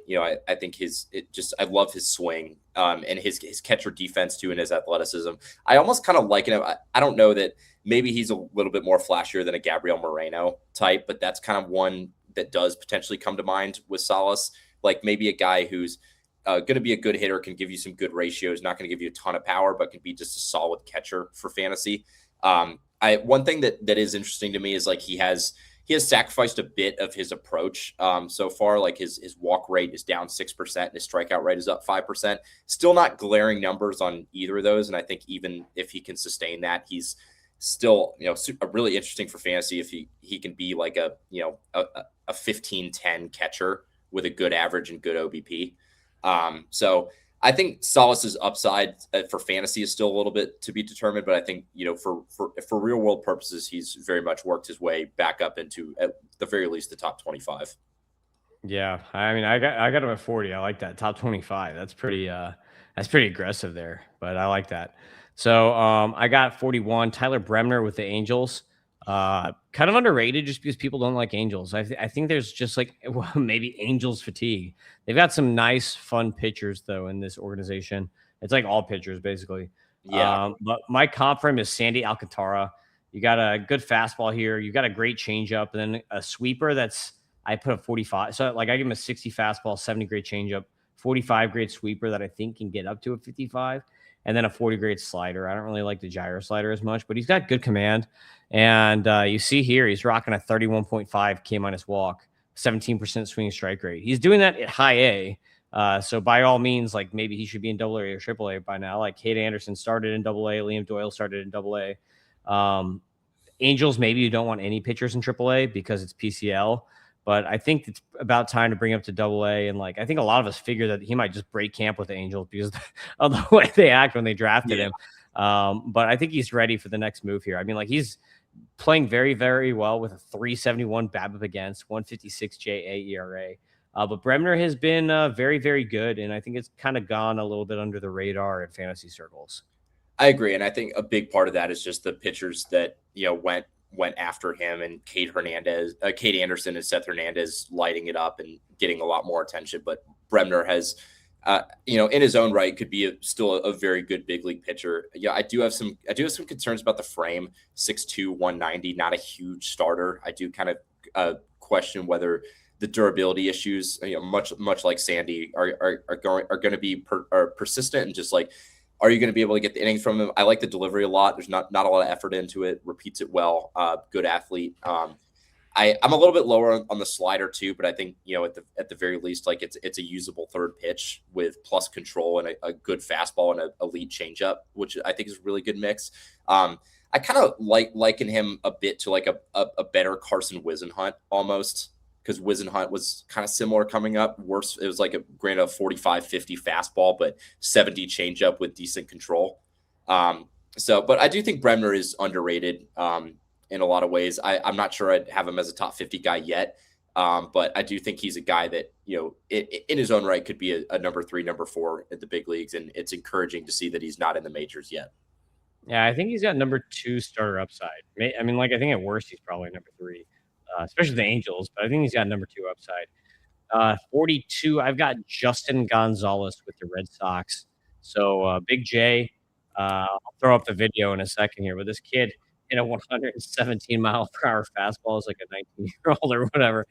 I think I love his swing and his catcher defense too, and his athleticism. I almost kind of liken him. I don't know that maybe he's a little bit more flashier than a Gabriel Moreno type, but that's kind of one that does potentially come to mind with Salas. Like maybe a guy who's going to be a good hitter, can give you some good ratios, not going to give you a ton of power, but can be just a solid catcher for fantasy. One thing that is interesting to me is like he has sacrificed a bit of his approach so far. Like his walk rate is down 6% and his strikeout rate is up 5%. Still not glaring numbers on either of those. And I think even if he can sustain that, he's still, really interesting for fantasy if he can be like a 15-10 catcher with a good average and good OBP. So I think Salas's upside for fantasy is still a little bit to be determined, but I think, for real world purposes, he's very much worked his way back up into at the very least the top 25. Yeah. I mean, I got him at 40. I like that. Top 25. That's pretty aggressive there, but I like that. So I got 41, Tyler Bremner with the Angels. Kind of underrated just because people don't like Angels. I think there's just like maybe Angels fatigue. They've got some nice, fun pitchers though in this organization. It's like all pitchers basically. Yeah. But my comp for him is Sandy Alcantara. You got a good fastball here. You got a great changeup, and then a sweeper I put a 45. So like I give him a 60 fastball, 70 grade changeup, 45 grade sweeper that I think can get up to a 55. And then a 40 grade slider. I don't really like the gyro slider as much, but he's got good command. And you see here, he's rocking a 31.5 K minus walk, 17% swing strike rate. He's doing that at high A. So by all means, like maybe he should be in Double A or Triple A by now. Like Kate Anderson started in Double A, Liam Doyle started in Double A. Angels, maybe you don't want any pitchers in Triple A because it's PCL. But I think it's about time to bring up to Double A. And like, I think a lot of us figure that he might just break camp with the Angels because of the way they act when they drafted him. But I think he's ready for the next move here. I mean, like he's playing very, very well with a 371 BABIP against, 156 JA ERA. But Bremner has been very, very good. And I think it's kind of gone a little bit under the radar in fantasy circles. I agree. And I think a big part of that is just the pitchers that, went after him, and Kate Anderson and Seth Hernandez lighting it up and getting a lot more attention. But Bremner has, in his own right, could be still a very good big league pitcher. Yeah, I do have some concerns about the frame. 6'2", 190, not a huge starter. I do kind of question whether the durability issues, much like Sandy, are going to be persistent, and just like, are you going to be able to get the innings from him? I like the delivery a lot. There's not a lot of effort into it. Repeats it well. Good athlete. I'm a little bit lower on the slider too, but I think at the very least, like it's a usable third pitch with plus control and a good fastball and an elite changeup, which I think is a really good mix. I kind of liken him a bit to like a better Carson Whisenhunt almost, because Whisenhunt was kind of similar coming up. Worse, it was like a 45-50 fastball, but 70 changeup with decent control. But I do think Bremner is underrated in a lot of ways. I'm not sure I'd have him as a top 50 guy yet. But I do think he's a guy that, in his own right could be a number 3, number 4 at the big leagues. And it's encouraging to see that he's not in the majors yet. Yeah, I think he's got number 2 starter upside. I mean, like, I think at worst he's probably number 3, especially the Angels, but I think he's got number 2 upside. 42, I've got Justin Gonzalez with the Red Sox. So, Big J, I'll throw up the video in a second here, but this kid hit a 117-mile-per-hour fastball as like a 19-year-old or whatever.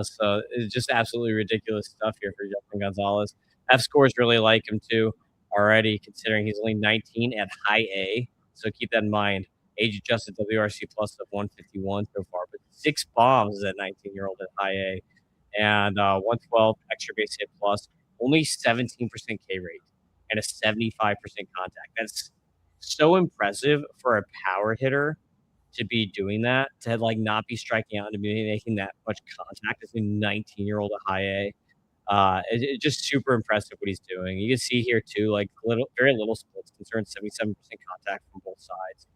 So it's just absolutely ridiculous stuff here for Justin Gonzalez. F scores really like him too already, considering he's only 19 at high A. So keep that in mind. Age adjusted WRC plus of 151 so far, but 6 bombs as a 19-year-old at high A. And 112 extra base hit plus, only 17% K rate and a 75% contact. That's so impressive for a power hitter to be doing that, to like not be striking out and to be making that much contact as a 19-year-old at high A. It's just super impressive what he's doing. You can see here too, like very little splits concerned, 77% contact from both sides,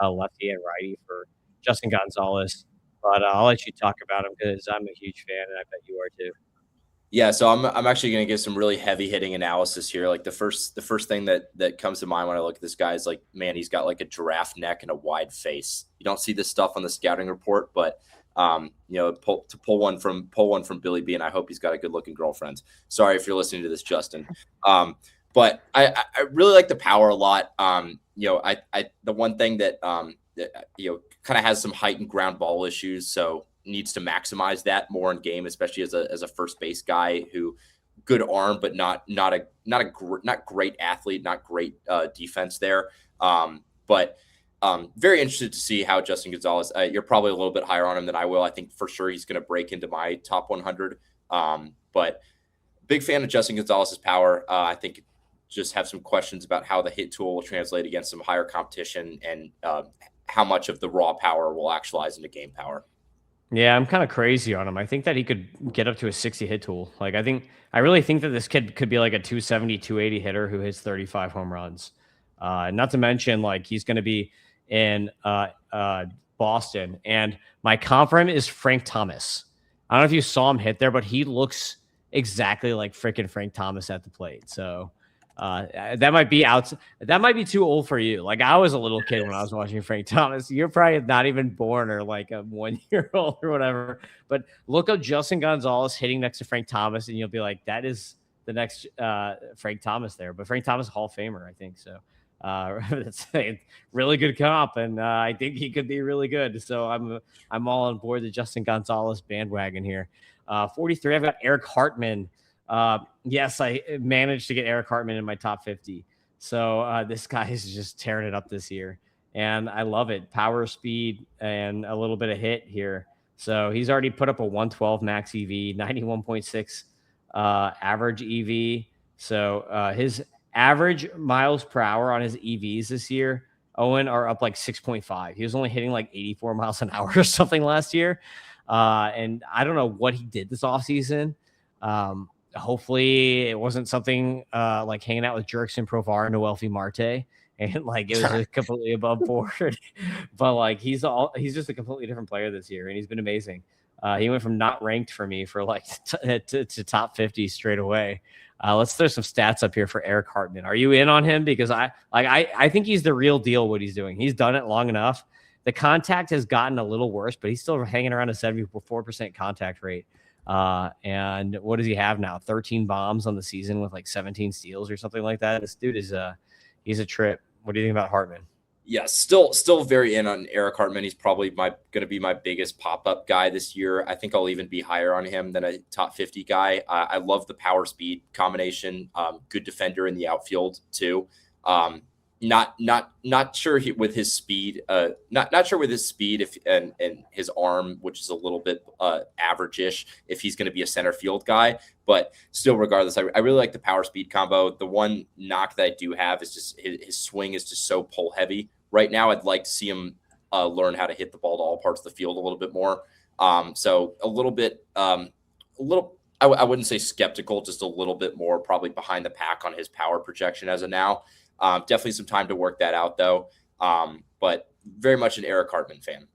lefty and righty for Justin Gonzalez. But I'll let you talk about him because I'm a huge fan, and I bet you are too. Yeah, so I'm actually going to give some really heavy hitting analysis here. Like the first thing that comes to mind when I look at this guy is like, man, he's got like a giraffe neck and a wide face. You don't see this stuff on the scouting report, but pull one from Billy B, and I hope he's got a good looking girlfriend. Sorry if you're listening to this, Justin. But I really like the power a lot. The one thing that kind of has some height and ground ball issues, so needs to maximize that more in game, especially as a first base guy who good arm, but not great athlete, not great defense there. But very interested to see how Justin Gonzalez, you're probably a little bit higher on him than I will. I think for sure he's going to break into my top 100. But big fan of Justin Gonzalez's power. I think just have some questions about how the hit tool will translate against some higher competition and how much of the raw power will actualize into game power. Yeah, I'm kind of crazy on him. I think that he could get up to a 60 hit tool. Like, I really think that this kid could be like a 270, 280 hitter who hits 35 home runs. Not to mention, like, he's going to be in Boston. And my comp for him is Frank Thomas. I don't know if you saw him hit there, but he looks exactly like freaking Frank Thomas at the plate. So that might be too old for you. Like, I was a little kid when I was watching Frank Thomas. You're probably not even born or like a 1-year-old or whatever. But look up Justin Gonzalez hitting next to Frank Thomas, and you'll be like, that is the next Frank Thomas there. But Frank Thomas, Hall of Famer, I think so. That's a really good comp, and I think he could be really good. So I'm all on board the Justin Gonzalez bandwagon here. 43, I've got Eric Hartman. Yes, I managed to get Eric Hartman in my top 50. So this guy is just tearing it up this year, and I love it. Power, speed, and a little bit of hit here. So he's already put up a 112 max EV, 91.6 average EV. So his average miles per hour on his EVs this year, Owen, are up like 6.5. He was only hitting like 84 miles an hour or something last year. And I don't know what he did this offseason. Hopefully it wasn't something like hanging out with Jerkson Provar and Noelfi Marte, and like it was completely above board. But like he's just a completely different player this year, and he's been amazing. He went from not ranked for me for like to top 50 straight away. Let's throw some stats up here for Eric Hartman. Are you in on him? Because I think he's the real deal. What he's doing, he's done it long enough. The contact has gotten a little worse, but he's still hanging around a 74% contact rate. And what does he have now? 13 bombs on the season with like 17 steals or something like that. This dude is he's a trip. What do you think about Hartman? Yeah, still very in on Eric Hartman. He's probably going to be my biggest pop-up guy this year. I think I'll even be higher on him than a top 50 guy. I love the power speed combination. Good defender in the outfield too. Not sure with his speed. Not sure with his speed if and his arm, which is a little bit average-ish, if he's going to be a center field guy. But still, regardless, I really like the power speed combo. The one knock that I do have is just his swing is just so pull heavy right now. I'd like to see him learn how to hit the ball to all parts of the field a little bit more. So a little bit, I wouldn't say skeptical, just a little bit more probably behind the pack on his power projection as of now. Definitely some time to work that out though. But very much an Eric Hartman fan.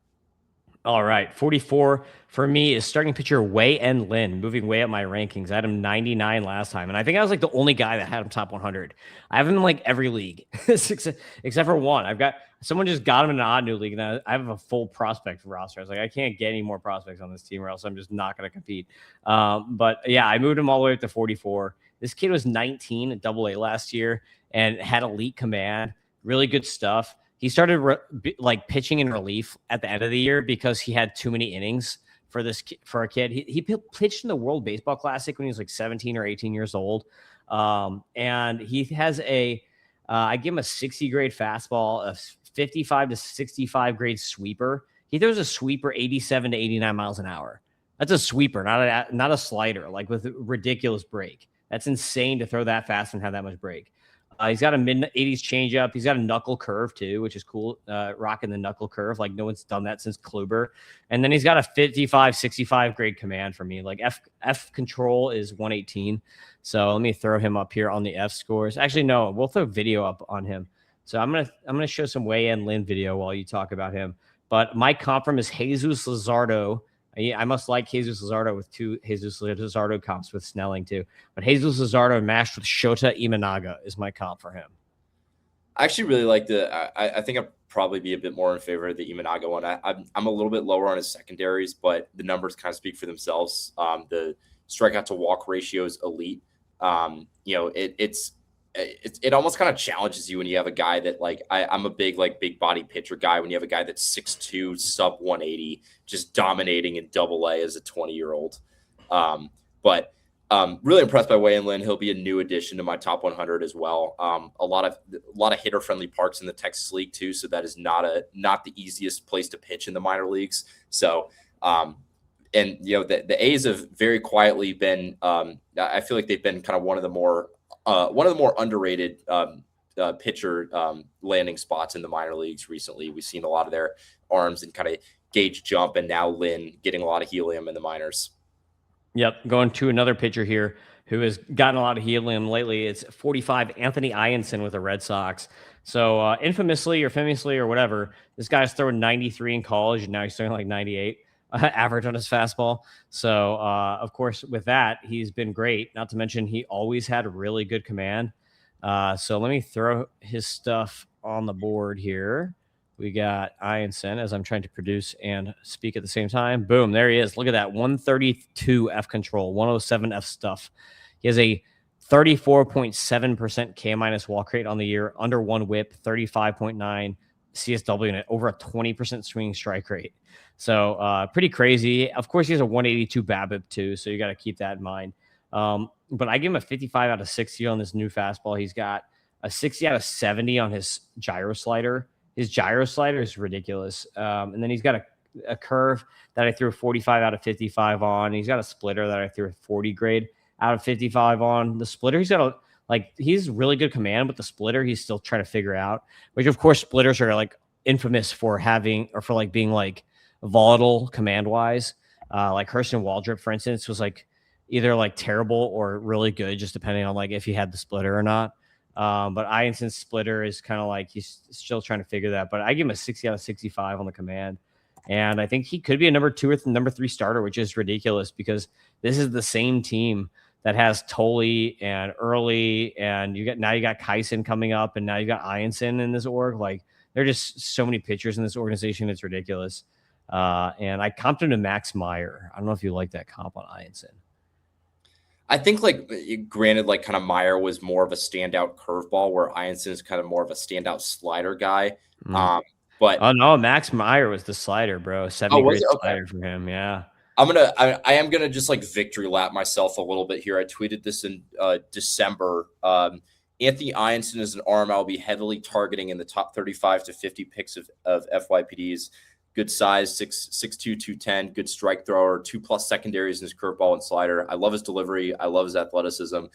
All right, 44 for me is starting pitcher Wei-En Lin, moving way up my rankings. I had him 99 last time, and I think I was like the only guy that had him top 100. I have him in like every league, except for one. I've got someone just got him in an odd new league, and I have a full prospect roster. I was like, I can't get any more prospects on this team, or else I'm just not going to compete. But yeah, I moved him all the way up to 44. This kid was 19 at Double A last year and had elite command, really good stuff. He started like pitching in relief at the end of the year because he had too many innings for a kid. He pitched in the World Baseball Classic when he was like 17 or 18 years old. And he has I give him a 60 grade fastball, a 55 to 65 grade sweeper. He throws a sweeper 87 to 89 miles an hour. That's a sweeper, not a slider, like with ridiculous break. That's insane to throw that fast and have that much break. He's got a mid-80s changeup. He's got a knuckle curve, too, which is cool, rocking the knuckle curve. Like, no one's done that since Kluber. And then he's got a 55, 65 grade command for me. Like, F control is 118. So let me throw him up here on the F scores. Actually, no, we'll throw video up on him. So I'm gonna show some Wei-En Lin video while you talk about him. But my comp from is Jesus Luzardo. I must like Jesus Luzardo with two Jesus Luzardo comps with Snelling too. But Jesus Luzardo mashed with Shota Imanaga is my comp for him. I actually really like I think I'd probably be a bit more in favor of the Imanaga one. I'm a little bit lower on his secondaries, but the numbers kind of speak for themselves. The strikeout to walk ratio is elite. It almost kind of challenges you when you have a guy that like I'm a big body pitcher guy. When you have a guy that's 6'2", sub 180, just dominating in Double A as a 20-year-old. But really impressed by Wei-En Lin. He'll be a new addition to my top 100 as well. A lot of hitter friendly parks in the Texas League too, so that is not the easiest place to pitch in the minor leagues. So and the A's have very quietly been. I feel like they've been kind of one of the more underrated pitcher landing spots in the minor leagues recently. We've seen a lot of their arms and kind of gauge jump, and now Lin getting a lot of helium in the minors. Yep, going to another pitcher here who has gotten a lot of helium lately. It's 45, Anthony Ianson with the Red Sox. So infamously or famously or whatever, this guy's throwing 93 in college, and now he's throwing like 98 average on his fastball. So, of course, with that, he's been great. Not to mention he always had really good command. So let me throw his stuff on the board here. We got Ianson as I'm trying to produce and speak at the same time. Boom, there he is. Look at that, 132 F control, 107 F stuff. He has a 34.7% K- walk rate on the year, under one whip, 35.9 CSW, and over a 20% swinging strike rate. So pretty crazy. Of course, he has a 182 BABIP too, so you got to keep that in mind. But I give him a 55 out of 60 on this new fastball. He's got a 60 out of 70 on his gyro slider. His gyro slider is ridiculous. And then he's got a curve that I threw a 45 out of 55 on. He's got a splitter that I threw a 40 grade out of 55 on. The splitter, he's really good command, but the splitter he's still trying to figure out, which of course splitters are like infamous for having, or for like being like volatile command wise. Like Hurston Waldrop, for instance, was like either like terrible or really good, just depending on like if he had the splitter or not. But Ianson's splitter is kind of like he's still trying to figure that. But I give him a 60 out of 65 on the command. And I think he could be a number 2 or number 3 starter, which is ridiculous because this is the same team that has Tolle and Early, and you got Kyson coming up, and now you got Ianson in this org. Like there are just so many pitchers in this organization, it's ridiculous. And I comped him to Max Meyer. I don't know if you like that comp on Ianson. I think, like, granted, like, kind of Meyer was more of a standout curveball, where Ianson is kind of more of a standout slider guy. But oh no, Max Meyer was the slider, bro. 70 grade slider for him. Yeah. I am gonna just like victory lap myself a little bit here. I tweeted this in December. Anthony Ianson is an arm I'll be heavily targeting in the top 35 to 50 picks of FYPDs. Good size, 6'2", 210, good strike thrower, 2+ secondaries in his curveball and slider. I love his delivery. I love his athleticism.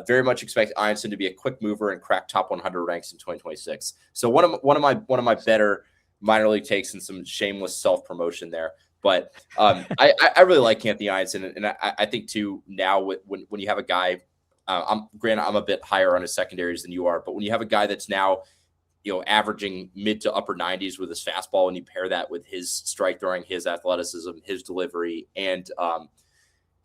Very much expect Ianson to be a quick mover and crack top 100 ranks in 2026. So one of my better minor league takes and some shameless self-promotion there. But I really like Anthony Ianson, and I think too now when you have a guy, I'm a bit higher on his secondaries than you are, but when you have a guy that's now averaging mid to upper 90s with his fastball, and you pair that with his strike throwing, his athleticism, his delivery, and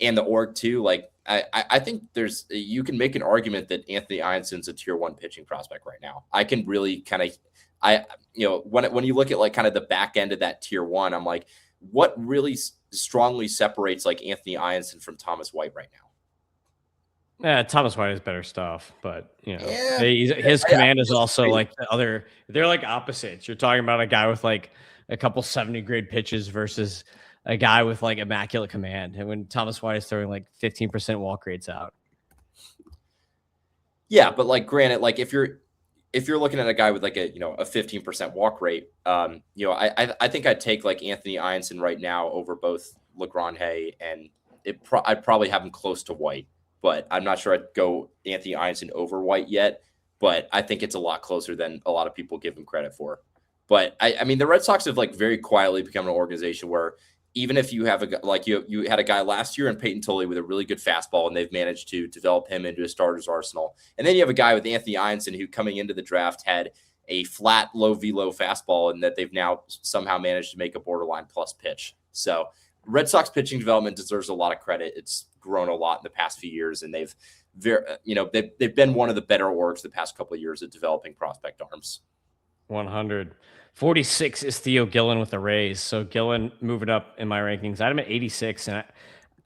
the org too. Like I think you can make an argument that Anthony Ionson's a tier 1 pitching prospect right now. I can really kind of when you look at like kind of the back end of that tier 1, I'm like, what really strongly separates like Anthony Ionson from Thomas White right now? Yeah, Thomas White has better stuff, but Yeah. his command is also like the other. They're like opposites. You're talking about a guy with like a couple 70 grade pitches versus a guy with like immaculate command. And when Thomas White is throwing like 15% walk rates out. Yeah, but like granted, like if you're looking at a guy with like a 15% walk rate, I think I'd take like Anthony Ionson right now over both LaGrange, and I'd probably have him close to White. But I'm not sure I'd go Anthony Ionson over White yet. But I think it's a lot closer than a lot of people give him credit for. But I mean, the Red Sox have like very quietly become an organization where even if you have you had a guy last year in Peyton Tully with a really good fastball, and they've managed to develop him into a starter's arsenal. And then you have a guy with Anthony Ionson who coming into the draft had a flat, low velo fastball, and that they've now somehow managed to make a borderline plus pitch. So Red Sox pitching development deserves a lot of credit. It's grown a lot in the past few years, and they've been one of the better orgs the past couple of years at developing prospect arms. 146 is Theo Gillen with the Rays. So Gillen moving up in my rankings. I had him at 86. And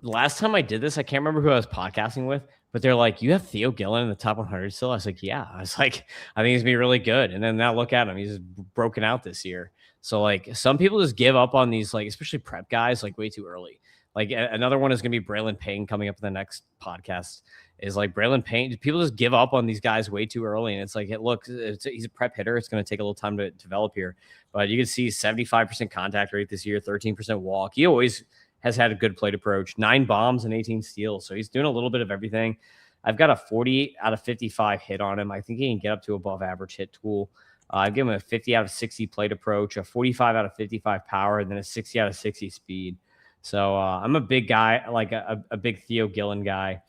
last time I did this, I can't remember who I was podcasting with, but they're like, you have Theo Gillen in the top 100 still? I was like, yeah. I was like, I think he's going to be really good. And then now look at him. He's broken out this year. So like some people just give up on these, like especially prep guys, like way too early. Like another one is going to be Braylon Payne coming up in the next podcast. Is like Braylon Payne. People just give up on these guys way too early, and it's like, he's a prep hitter. It's going to take a little time to develop here, but you can see 75% contact rate this year, 13% walk. He always has had a good plate approach, 9 bombs and 18 steals, so he's doing a little bit of everything. I've got a 40 out of 55 hit on him. I think he can get up to above average hit tool. I've given him a 50 out of 60 plate approach, a 45 out of 55 power, and then a 60 out of 60 speed. So I'm a big guy, like a big Theo Gillen guy.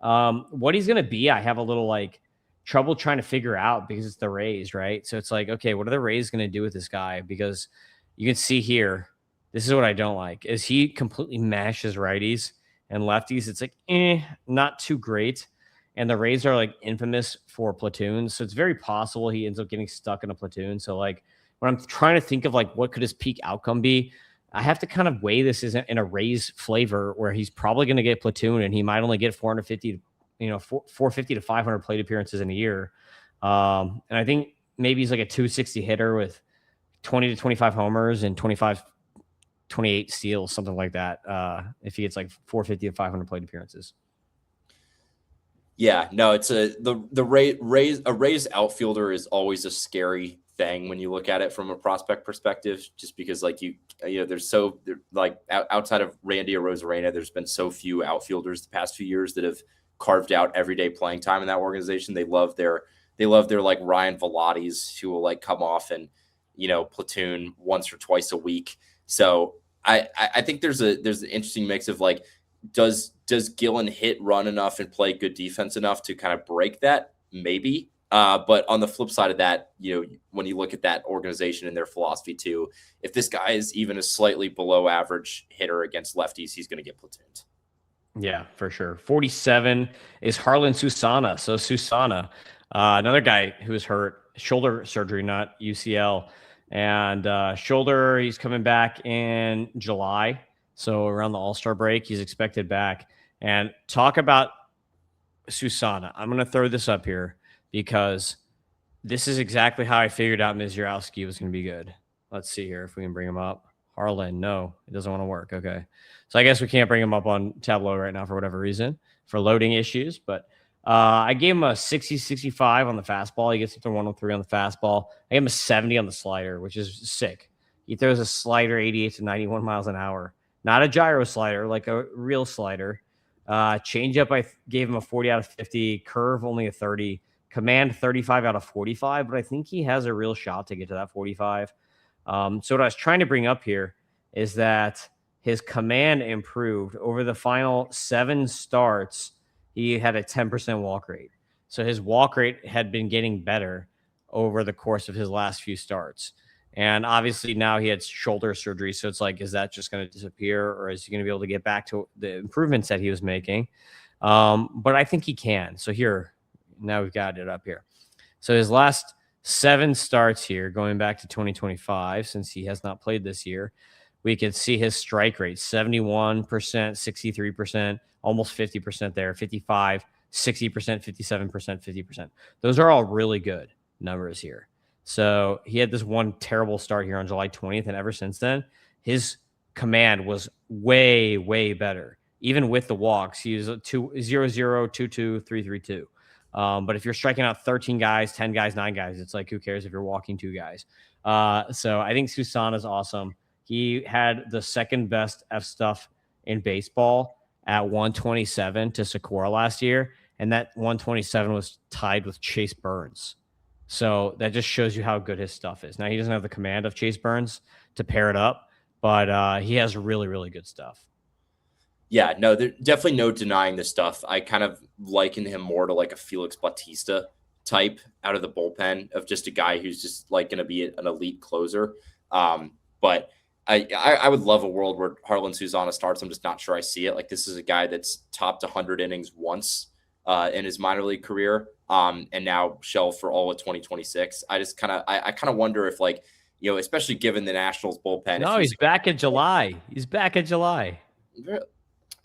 What he's going to be, I have a little like trouble trying to figure out because it's the Rays, right? So it's like, okay, what are the Rays going to do with this guy? Because you can see here, this is what I don't like, is he completely mashes righties and lefties. It's like, not too great. And the Rays are like infamous for platoons. So it's very possible he ends up getting stuck in a platoon. So like when I'm trying to think of like, what could his peak outcome be? I have to kind of weigh this in a Rays flavor where he's probably going to get platoon and he might only get 450 to 500 plate appearances in a year. And I think maybe he's like a 260 hitter with 20 to 25 homers and 28 steals, something like that. If he gets like 450 to 500 plate appearances. Yeah, no, it's a Rays outfielder is always a scary thing when you look at it from a prospect perspective, just because like outside of Randy Arozarena, there's been so few outfielders the past few years that have carved out everyday playing time in that organization. They love their like Ryan Velattis who will like come off and platoon once or twice a week. So I think there's an interesting mix of like, does Gillen hit, run enough, and play good defense enough to kind of break that? Maybe. But on the flip side of that, when you look at that organization and their philosophy too, if this guy is even a slightly below average hitter against lefties, he's going to get platooned. Yeah, for sure. 47 is Harlan Susana. So Susana, another guy who was hurt, shoulder surgery, not UCL. And shoulder, he's coming back in July. So around the All-Star break, he's expected back. And talk about Susana. I'm going to throw this up here because this is exactly how I figured out Mizurowski was going to be good. Let's see here if we can bring him up. Harlan, no, it doesn't want to work. Okay. So I guess we can't bring him up on Tableau right now for whatever reason, for loading issues. But I gave him a 60-65 on the fastball. He gets up to 103 on the fastball. I gave him a 70 on the slider, which is sick. He throws a slider 88 to 91 miles an hour. Not a gyro slider, like a real slider. Changeup, I gave him a 40 out of 50. Curve, only a 30. Command, 35 out of 45. But I think he has a real shot to get to that 45. So what I was trying to bring up here is that his command improved. Over the final 7 starts, he had a 10% walk rate. So his walk rate had been getting better. over the course of his last few starts. And obviously now he had shoulder surgery. So it's like, is that just going to disappear, or is he going to be able to get back to the improvements that he was making? But I think he can. So here, now we've got it up here. So his last 7 starts here, going back to 2025, since he has not played this year, we could see his strike rate 71%, 63%, almost 50% there, 55, 60%, 57%, 50%. Those are all really good numbers here. So he had this one terrible start here on July 20th, and ever since then, his command was way, way better. Even with the walks, he was 2-0-0, 2-2, 3-3-2. But if you're striking out 13 guys, 10 guys, 9 guys, it's like, who cares if you're walking 2 guys? So I think Susan is awesome. He had the second best F stuff in baseball at 127 to Sakura last year. And that 127 was tied with Chase Burns. So that just shows you how good his stuff is. Now, he doesn't have the command of Chase Burns to pair it up, but he has really, really good stuff. Yeah, no, there's definitely no denying this stuff. I kind of liken him more to like a Felix Bautista type out of the bullpen, of just a guy who's just like going to be an elite closer. But I would love a world where Jarlin Susana starts. I'm just not sure I see it. Like, this is a guy that's topped 100 innings once in his minor league career, and now shelved for all of 2026. I kind of wonder if, like, you know, especially given the Nationals bullpen. No, he's back in July. He's back in July.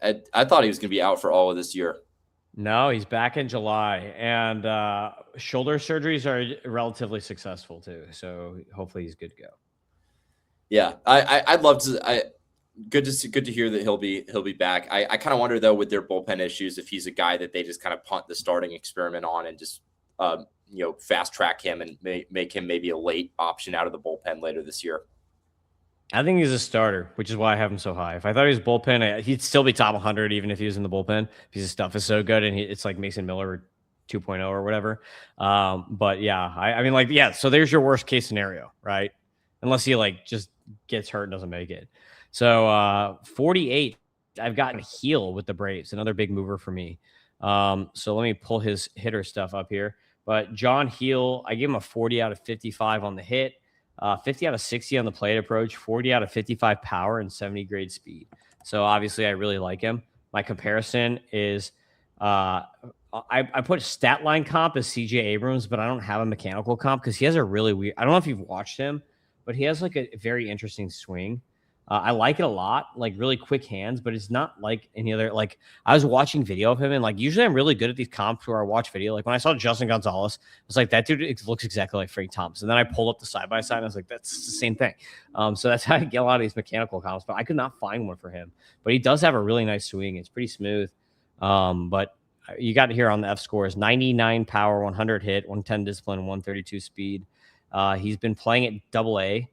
I thought he was going to be out for all of this year. No, he's back in July, and shoulder surgeries are relatively successful too. So hopefully he's good to go. Yeah, I'd love to. Good to hear that he'll be back. I kind of wonder though, with their bullpen issues, if he's a guy that they just kind of punt the starting experiment on and just fast track him and make him maybe a late option out of the bullpen later this year. I think he's a starter, which is why I have him so high. If I thought he was bullpen, he'd still be top 100 even if he was in the bullpen, because his stuff is so good, and it's like Mason Miller 2.0 or whatever. But yeah, I mean, like, yeah. So there's your worst case scenario, right? Unless he like just gets hurt and doesn't make it. So 48, I've gotten Heel with the Braves, another big mover for me. So let me pull his hitter stuff up here. But John Heel, I gave him a 40 out of 55 on the hit, 50 out of 60 on the plate approach, 40 out of 55 power, and 70 grade speed. So obviously I really like him. My comparison is I put stat line comp as CJ Abrams, but I don't have a mechanical comp because he has a really weird, I don't know if you've watched him, but he has like a very interesting swing. I like it a lot, like really quick hands, but it's not like any other. Like, I was watching video of him, and like usually I'm really good at these comps where I watch video. Like when I saw Justin Gonzalez, I was like, that dude looks exactly like Frank Thompson. And then I pulled up the side by side, and I was like, that's the same thing. So that's how I get a lot of these mechanical comps, but I could not find one for him. But he does have a really nice swing. It's pretty smooth. But you got to hear on the F scores: 99 power, 100 hit, 110 discipline, 132 speed. He's been playing at Double-A.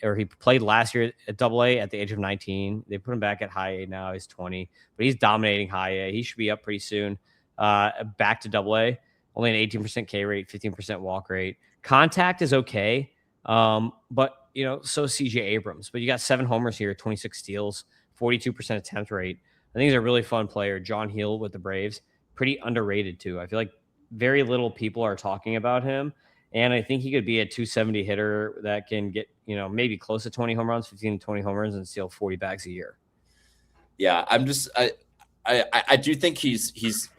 Or he played last year at Double-A at the age of 19. They put him back at High A now. He's 20, but he's dominating High A. He should be up pretty soon. Back to Double-A. Only an 18% K rate, 15% walk rate. Contact is okay, but so CJ Abrams. But you got 7 homers here, 26 steals, 42% attempt rate. I think he's a really fun player. John Heel with the Braves, pretty underrated too. I feel like very little people are talking about him. And I think he could be a 270 hitter that can get, maybe close to 20 home runs, 15 to 20 home runs, and steal 40 bags a year. Yeah, I do think he's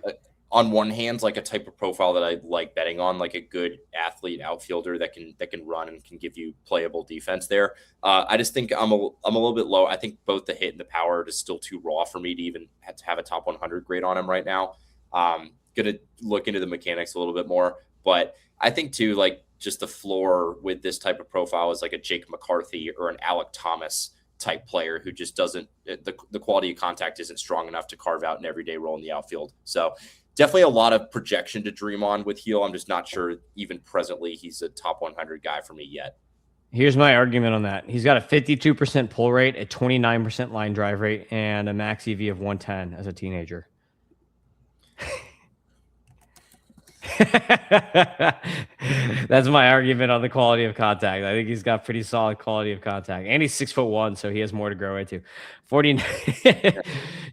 on one hand like a type of profile that I like betting on, like a good athlete outfielder that can run and can give you playable defense there. I just think I'm a little bit low. I think both the hit and the power are just still too raw for me to even have a top 100 grade on him right now. Gonna look into the mechanics a little bit more, but I think too, like, just the floor with this type of profile is like a Jake McCarthy or an Alec Thomas type player who just doesn't, the quality of contact isn't strong enough to carve out an everyday role in the outfield. So definitely a lot of projection to dream on with Heel. I'm just not sure even presently he's a top 100 guy for me yet. Here's my argument on that. He's got a 52% pull rate, a 29% line drive rate, and a max EV of 110 as a teenager. That's my argument on the quality of contact. I think he's got pretty solid quality of contact, and he's 6'1", so he has more to grow into. 49.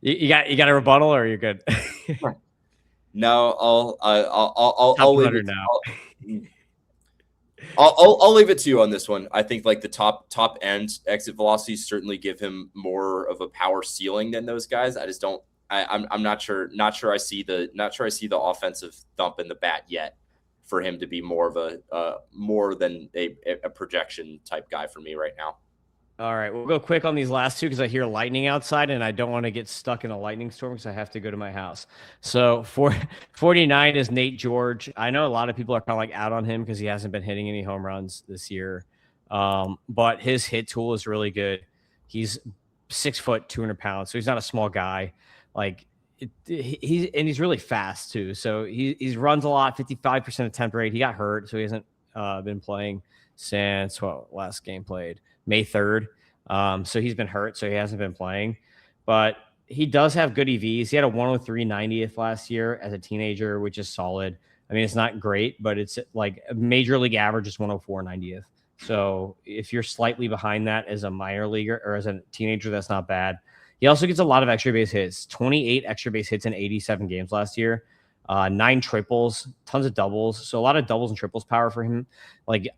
you got a rebuttal, or you're good? No, I'll leave it now. I'll leave it to you on this one. I think like the top end exit velocities certainly give him more of a power ceiling than those guys. I just don't. I'm not sure. I see the offensive thump in the bat yet for him to be more of a more than a projection type guy for me right now. All right, we'll go quick on these last two because I hear lightning outside and I don't want to get stuck in a lightning storm because I have to go to my house. So 49 is Nate George. I know a lot of people are kind of like out on him because he hasn't been hitting any home runs this year. But his hit tool is really good. He's 6 foot, 200 pounds. So he's not a small guy. Like he's really fast too. So he runs a lot, 55% attempt rate. He got hurt, so he hasn't been playing since last game played May 3rd. So he's been hurt, so he hasn't been playing. But he does have good EVs. He had a 103 90th last year as a teenager, which is solid. I mean, it's not great, but it's like a major league average is 104 90th. So if you're slightly behind that as a minor leaguer or as a teenager, that's not bad. He also gets a lot of extra base hits, 28 extra base hits in 87 games last year, 9 triples, tons of doubles. So a lot of doubles and triples power for him. Like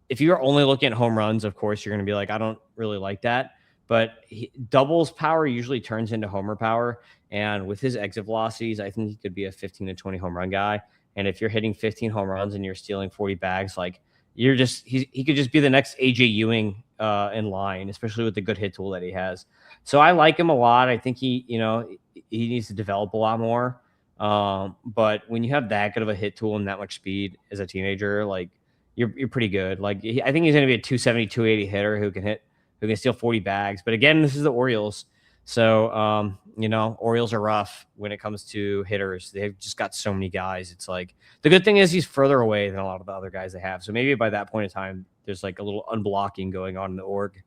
if you're only looking at home runs, of course, you're going to be like, I don't really like that. But doubles power usually turns into homer power. And with his exit velocities, I think he could be a 15 to 20 home run guy. And if you're hitting 15 home runs and you're stealing 40 bags, like he could just be the next AJ Ewing in line, especially with the good hit tool that he has. So I like him a lot. I think he needs to develop a lot more. But when you have that good of a hit tool and that much speed as a teenager, like you're pretty good. Like I think he's going to be a 270, 280 hitter who can steal 40 bags. But again, this is the Orioles. So, Orioles are rough when it comes to hitters. They've just got so many guys. It's like the good thing is he's further away than a lot of the other guys they have. So maybe by that point in time, there's like a little unblocking going on in the org.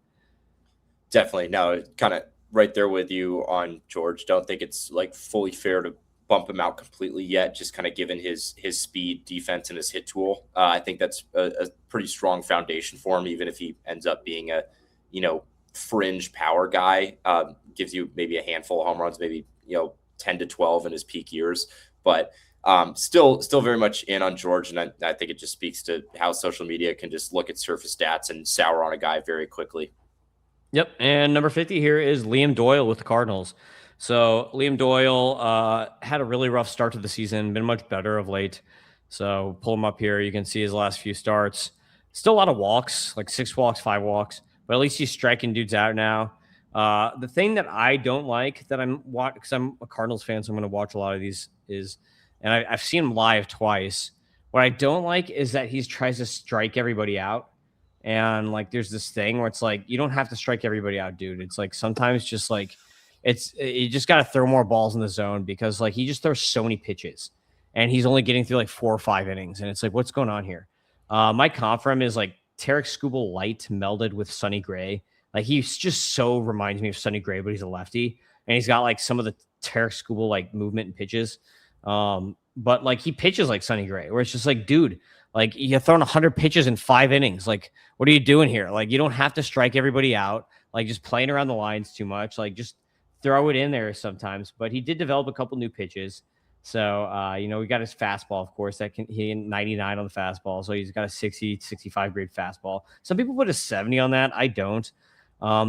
Definitely. No, kind of right there with you on George. Don't think it's like fully fair to bump him out completely yet, just kind of given his speed, defense, and his hit tool. I think that's a pretty strong foundation for him, even if he ends up being a, fringe power guy. Gives you maybe a handful of home runs, maybe 10 to 12 in his peak years, but still very much in on George. And I think it just speaks to how social media can just look at surface stats and sour on a guy very quickly. Yep. And number 50 here is Liam Doyle with the Cardinals. So Liam Doyle had a really rough start to the season, been much better of late. So pull him up here. You can see his last few starts. Still a lot of walks, like 6 walks, 5 walks, but at least he's striking dudes out now. The thing that I don't like that I'm watching, because I'm a Cardinals fan, so I'm going to watch a lot of these, and I've seen him live twice. What I don't like is that he tries to strike everybody out. And like, there's this thing where it's like, you don't have to strike everybody out, dude. It's like, sometimes just like, you just got to throw more balls in the zone because like he just throws so many pitches and he's only getting through like 4 or 5 innings. And it's like, what's going on here? My comp for him is like Tarek Skubal light melded with Sonny Gray. Like he's just so reminds me of Sonny Gray, but he's a lefty and he's got like some of the Tarek Skubal like movement and pitches. But like he pitches like Sonny Gray, where it's just like, dude, like you're throwing 100 pitches in 5 innings. Like, what are you doing here? Like, you don't have to strike everybody out. Like, just playing around the lines too much. Like, just throw it in there sometimes. But he did develop a couple new pitches. So, we got his fastball, of course. He 99 on the fastball. So he's got a 60, 65 grade fastball. Some people put a 70 on that. I don't.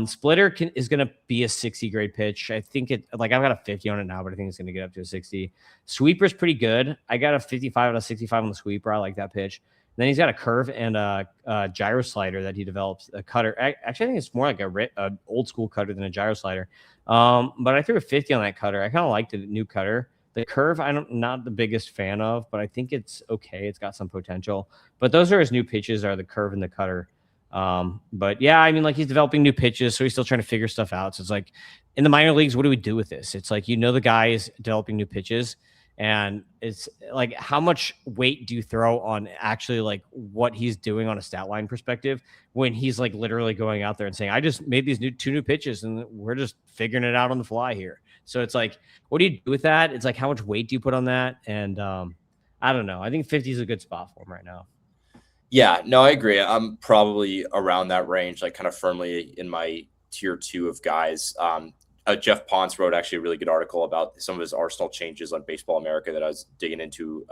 Splitter is going to be a 60 grade pitch. I think I've got a 50 on it now, but I think it's going to get up to a 60. Sweeper's pretty good. I got a 55 out of 65 on the sweeper. I like that pitch. Then he's got a curve and a gyro slider that he develops, a cutter. Actually, I think it's more like a old school cutter than a gyro slider. But I threw a 50 on that cutter. I kind of liked the new cutter. The curve, I'm not the biggest fan of, but I think it's okay. It's got some potential. But those are his new pitches, are the curve and the cutter. But yeah, I mean, like he's developing new pitches, so he's still trying to figure stuff out. So it's like in the minor leagues, what do we do with this? It's like, the guy is developing new pitches, and it's like, how much weight do you throw on actually like what he's doing on a stat line perspective when he's like literally going out there and saying, I just made these 2 new pitches and we're just figuring it out on the fly here. So it's like, what do you do with that? It's like, how much weight do you put on that? And I don't know. I think 50 is a good spot for him right now. Yeah, no, I agree. I'm probably around that range, like kind of firmly in my tier 2 of guys. Jeff Ponce wrote actually a really good article about some of his Arsenal changes on Baseball America that I was digging into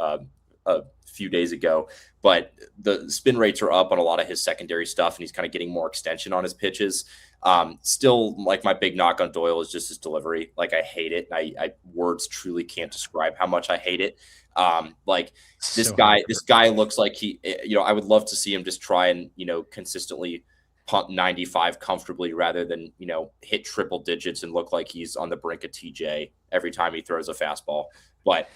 a few days ago, but the spin rates are up on a lot of his secondary stuff, and he's kind of getting more extension on his pitches. Still, like, my big knock on Doyle is just his delivery. Like, I hate it. I words truly can't describe how much I hate it. Like, this guy looks like I would love to see him just try and, consistently punt 95 comfortably rather than, hit triple digits and look like he's on the brink of TJ every time he throws a fastball. But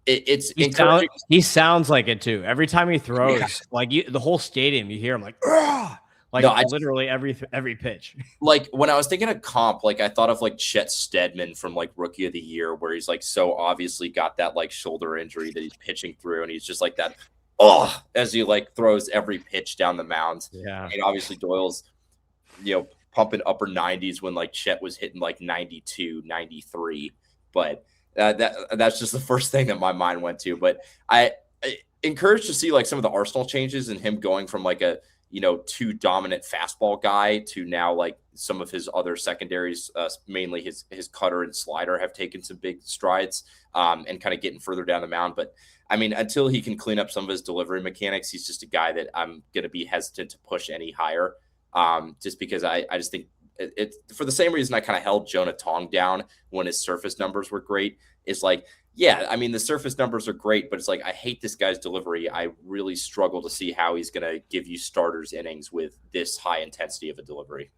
it's encouraging. He sounds like it too. Every time he throws, the whole stadium, you hear him like, "Argh!" Literally every pitch. Like, when I was thinking of comp, I thought of Chet Steadman from Rookie of the Year, where he's so obviously got that shoulder injury that he's pitching through, and he's just like that. Oh, as he throws every pitch down the mound. Yeah. And obviously Doyle's, pumping upper 90s when Chet was hitting 92, 93. But that's just the first thing that my mind went to. But I encouraged to see some of the arsenal changes and him going from a too dominant fastball guy to now some of his other secondaries, mainly his cutter and slider, have taken some big strides and kind of getting further down the mound. But I mean, until he can clean up some of his delivery mechanics, he's just a guy that I'm going to be hesitant to push any higher, just because I just think it's for the same reason I kind of held Jonah Tong down when his surface numbers were great. Is yeah, I mean, the surface numbers are great, but it's I hate this guy's delivery. I really struggle to see how he's going to give you starters innings with this high intensity of a delivery.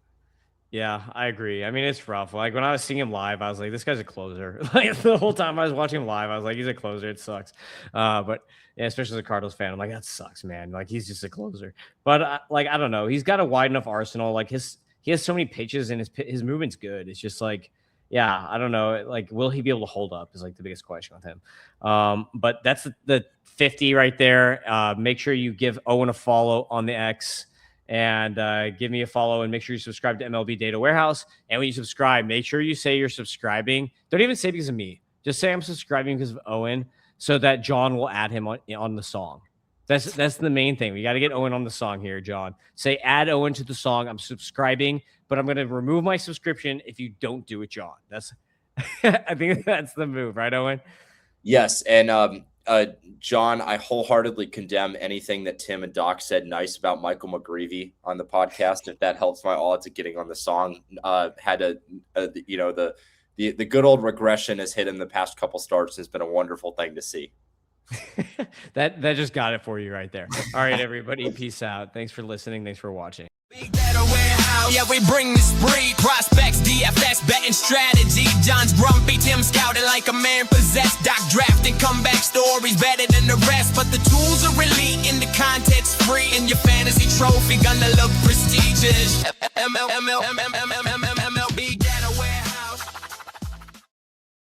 Yeah, I agree. I mean, it's rough. When I was seeing him live, I was like, this guy's a closer. The whole time I was watching him live, I was like, he's a closer. It sucks. But yeah, especially as a Cardinals fan, I'm like, that sucks, man. He's just a closer. But I don't know. He's got a wide enough arsenal. He has so many pitches and his movement's good. It's just yeah, I don't know. Will he be able to hold up is the biggest question with him. But that's the 50 right there. Make sure you give Owen a follow on the X. And give me a follow, and make sure you subscribe to MLB Data Warehouse. And when you subscribe, make sure you say you're subscribing. Don't even say because of me. Just say I'm subscribing because of Owen, so that John will add him on the song. That's the main thing. We got to get Owen on the song here, John. Say add Owen to the song. I'm subscribing, but I'm going to remove my subscription if you don't do it, John. That's I think that's the move, right, Owen? Yes, and John, I wholeheartely condemn anything that Tim and Doc said nice about Michael McGreevy on the podcast. If that helps my odds of getting on the song, the good old regression has hit in the past couple starts. Has been a wonderful thing to see. that just got it for you right there. All right, everybody, peace out. Thanks for listening. Thanks for watching. Yeah, we bring the spree. Prospects, DFS, betting strategy. John's grumpy, Tim scouting like a man possessed. Doc drafting comeback stories better than the rest. But the tools are elite and the content's free. And your fantasy trophy gonna look prestigious.